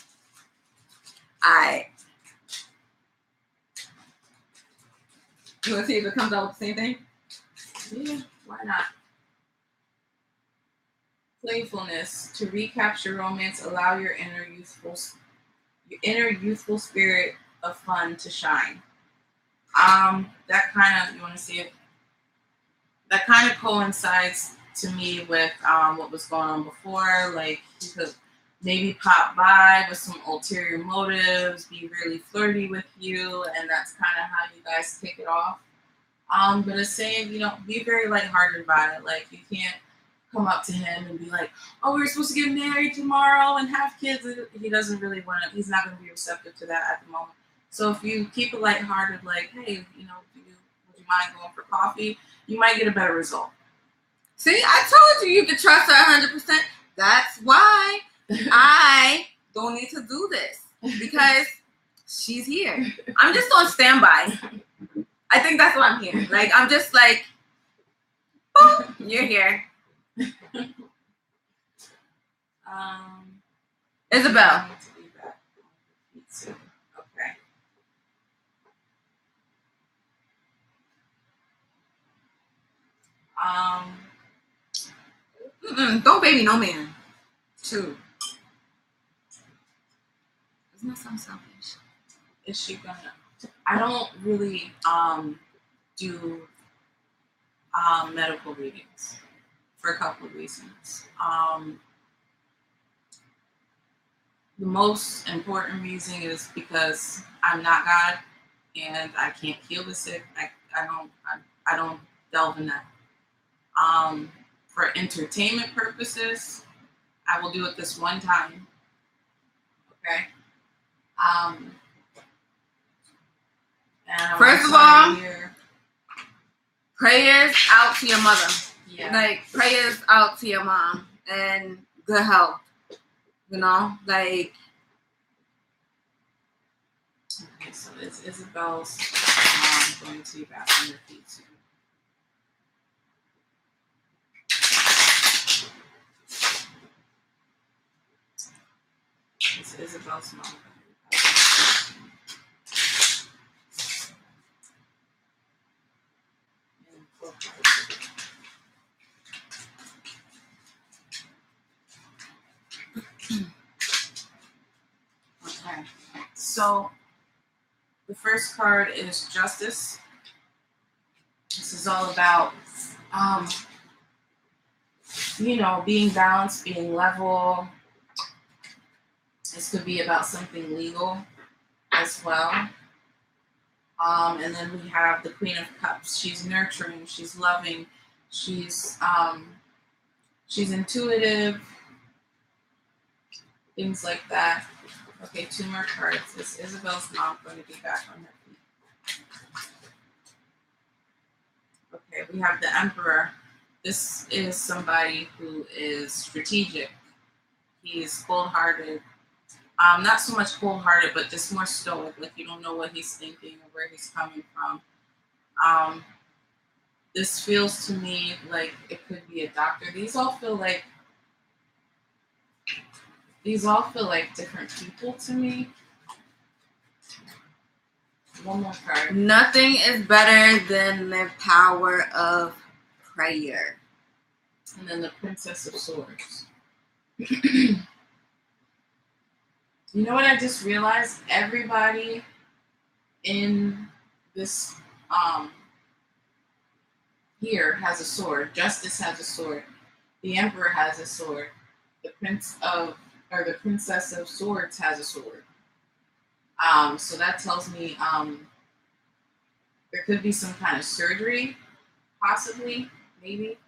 You want to see if it comes out with the same thing? Yeah, why not? Playfulness. To recapture romance, allow your inner youthful spirit of fun to shine. That kind of, you want to see it? That kind of coincides to me with what was going on before. Like, he could maybe pop by with some ulterior motives, be really flirty with you, and that's kind of how you guys kick it off. But it's saying, be very lighthearted about it. Like, you can't come up to him and be like, oh, we're supposed to get married tomorrow and have kids. He doesn't really want to, he's not going to be receptive to that at the moment. So if you keep it lighthearted, like, hey, would you mind going for coffee? You might get a better result. See, I told you could trust her 100%. That's why I don't need to do this, because she's here. I'm just on standby. I think that's why I'm here. Like, I'm just like, boom, you're here. Isabel. Okay. Don't baby no man. Shoot. Doesn't that sound selfish? Is she gonna? I don't really do medical readings for a couple of reasons. The most important reason is because I'm not God and I can't heal the sick. I don't delve in that. For entertainment purposes, I will do it this one time. Okay. And first of all, prayers out to your mother. Yeah. Like prayers out to your mom and good health. You know, like. Okay, so it's Isabel's going to be back on your feet soon. It's Isabel's mom. Okay, so the first card is Justice. This is all about, being balanced, being level. This could be about something legal as well. And then we have the Queen of Cups. She's nurturing, she's loving, she's intuitive, things like that. Okay, 2 more cards. Is Isabel's mom going to be back on her feet? Okay, we have the Emperor. This is somebody who is strategic. He's cold-hearted. Not so much cold-hearted, but just more stoic. Like you don't know what he's thinking or where he's coming from. This feels to me like it could be a doctor. These all feel like different people to me. One more card. Nothing is better than the power of prayer. And then the Princess of Swords. You know what I just realized? Everybody in this here has a sword. Justice has a sword. The Emperor has a sword. The Princess of Swords has a sword. So that tells me there could be some kind of surgery, possibly, maybe,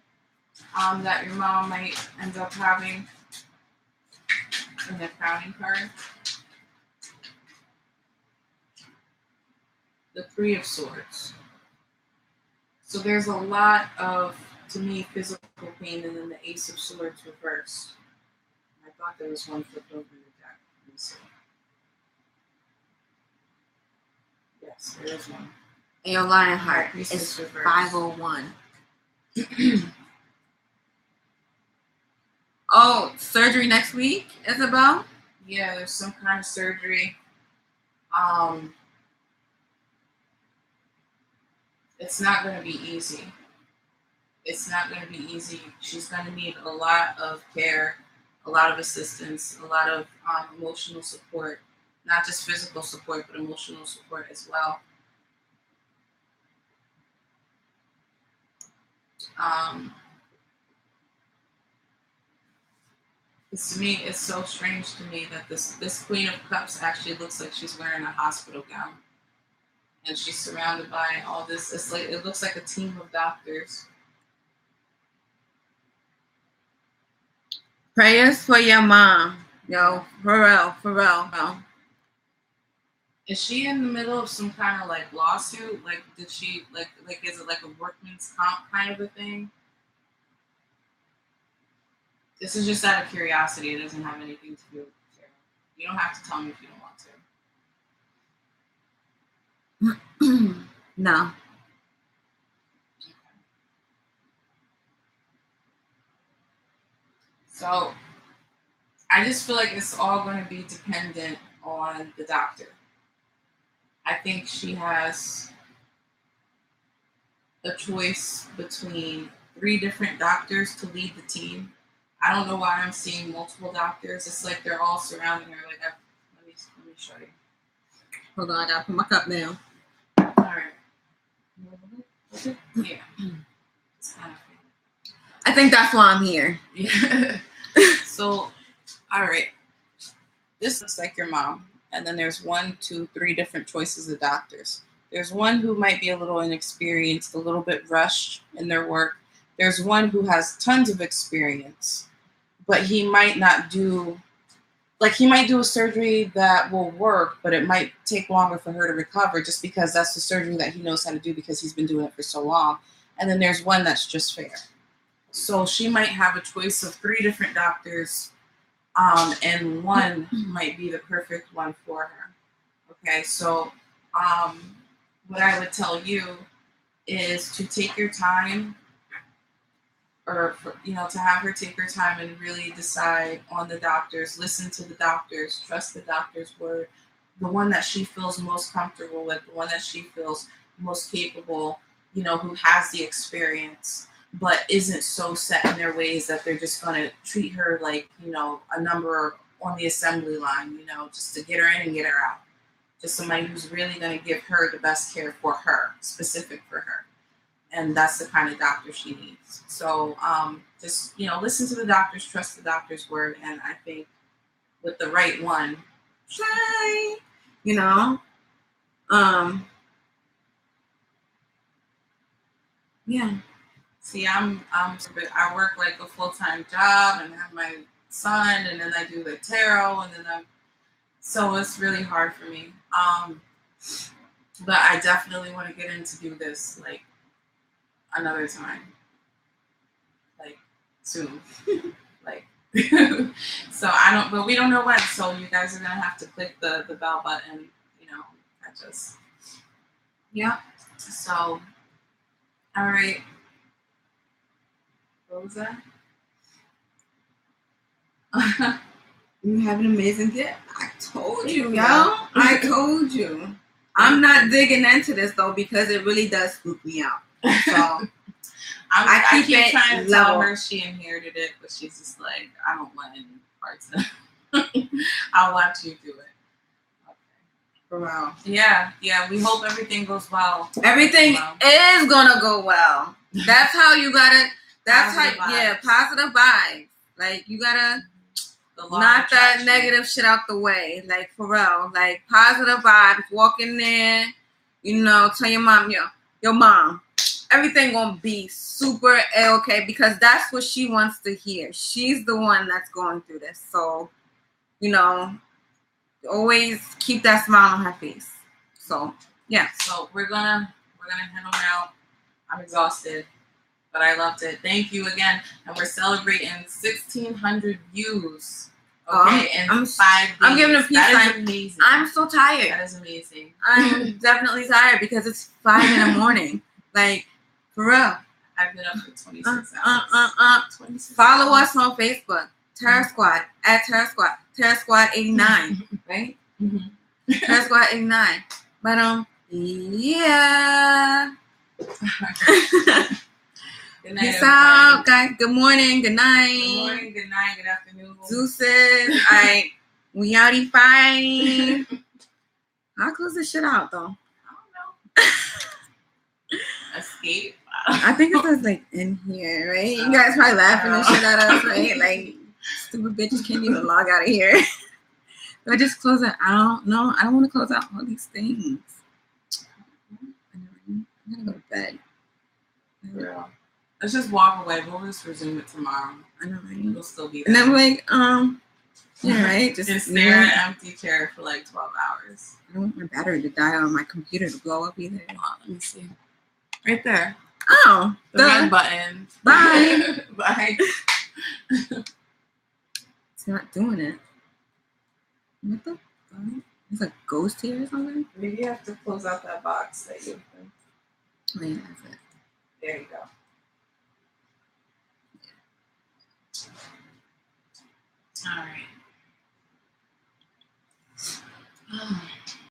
that your mom might end up having in the crowning card. The Three of Swords. So there's a lot of, to me, physical pain, and then the Ace of Swords reversed. I thought there was one flipped over in the deck. Let me see. Yes, there is one. And your Lionheart is 501. Oh, surgery next week, Isabel? Yeah, there's some kind of surgery. It's not going to be easy. It's not going to be easy. She's going to need a lot of care, a lot of assistance, a lot of emotional support. Not just physical support, but emotional support as well. To me, it's so strange to me that this Queen of Cups actually looks like she's wearing a hospital gown. And she's surrounded by all this. It looks like a team of doctors. Prayers for your mom. Yo, for real. Is she in the middle of some kind of like lawsuit? Like, did she like is it like a workman's comp kind of a thing? This is just out of curiosity. It doesn't have anything to do with tarot. You don't have to tell me if you don't want to. No. So I just feel like it's all going to be dependent on the doctor. I think she has a choice between 3 different doctors to lead the team. I don't know why I'm seeing multiple doctors. It's like they're all surrounding her. Like, let me show you. Hold on, I gotta put my cup down. All right. Yeah. It's kind of I think that's why I'm here. Yeah. So, all right. This looks like your mom. And then there's 1, 2, 3 different choices of doctors. There's one who might be a little inexperienced, a little bit rushed in their work. There's one who has tons of experience, but he might not do, like he might do a surgery that will work, but it might take longer for her to recover just because that's the surgery that he knows how to do because he's been doing it for so long. And then there's one that's just fair. So she might have a choice of 3 different doctors, and one might be the perfect one for her. Okay, so what I would tell you is to take your time, or to have her take her time and really decide on the doctors, listen to the doctors, trust the doctor's word, the one that she feels most comfortable with, the one that she feels most capable, who has the experience, but isn't so set in their ways that they're just going to treat her like, a number on the assembly line, just to get her in and get her out. Just somebody who's really going to give her the best care for her, specific for her. And that's the kind of doctor she needs. So just, listen to the doctors, trust the doctor's word. And I think with the right one, yeah. See, I work like a full-time job and have my son, and then I do the tarot, and then so it's really hard for me. But I definitely want to get in to do this like another time, like soon, like. So but we don't know when. So you guys are gonna have to click the bell button. Yeah. So, all right. What was that? You have an amazing gift. I told you, yo. I told you. I'm not digging into this though because it really does spook me out. So I keep trying to tell her she inherited it, but she's just like, I don't want any parts of it. I'll watch you do it. Okay. Wow. Yeah. We hope everything goes well. Everything is gonna go well. That's how you gotta. That's positive vibes. Like you gotta. Knock that negative shit out the way, like for real, like positive vibes. Walk in there, tell your mom, your mom, everything gonna be super okay because that's what she wants to hear. She's the one that's going through this, so always keep that smile on her face. So yeah. So we're gonna head on out. I'm exhausted, but I loved it. Thank you again, and we're celebrating 1,600 views. Okay, in 5 days. I'm giving a peace sign. That is amazing. I'm so tired. That is amazing. I'm definitely tired because it's 5 in the morning. Like, for real. I've been up for 26 hours. 26 Follow us on Facebook. Terror Squad. At Terror Squad. Terror Squad 89. Right? Mm-hmm. Terror Squad 89. But, yeah. Good night, peace out, guys. Good morning. Good night. Good morning. Good night. Good afternoon. Deuces. All right. We outie fine. I'll close this shit out, though. I don't know. Escape. I think it says, like, in here, right? You guys probably laughing and shit at us, right? Like, stupid bitches can't even log out of here. Do I just close it out? No, I don't want to close out all these things. I'm going to go to bed. Yeah. Let's just walk away. We'll just resume it tomorrow. I know, right? We'll still be there. And I'm like, yeah, right? Just stare at an empty chair for like 12 hours. I don't want my battery to die or my computer to blow up either. Let me see. Right there. Oh. The red button. Bye. Bye. It's not doing it. What the fuck? There's a ghost here or something? Maybe you have to close out that box that you opened. Oh, yeah, that's it. There you go. All right.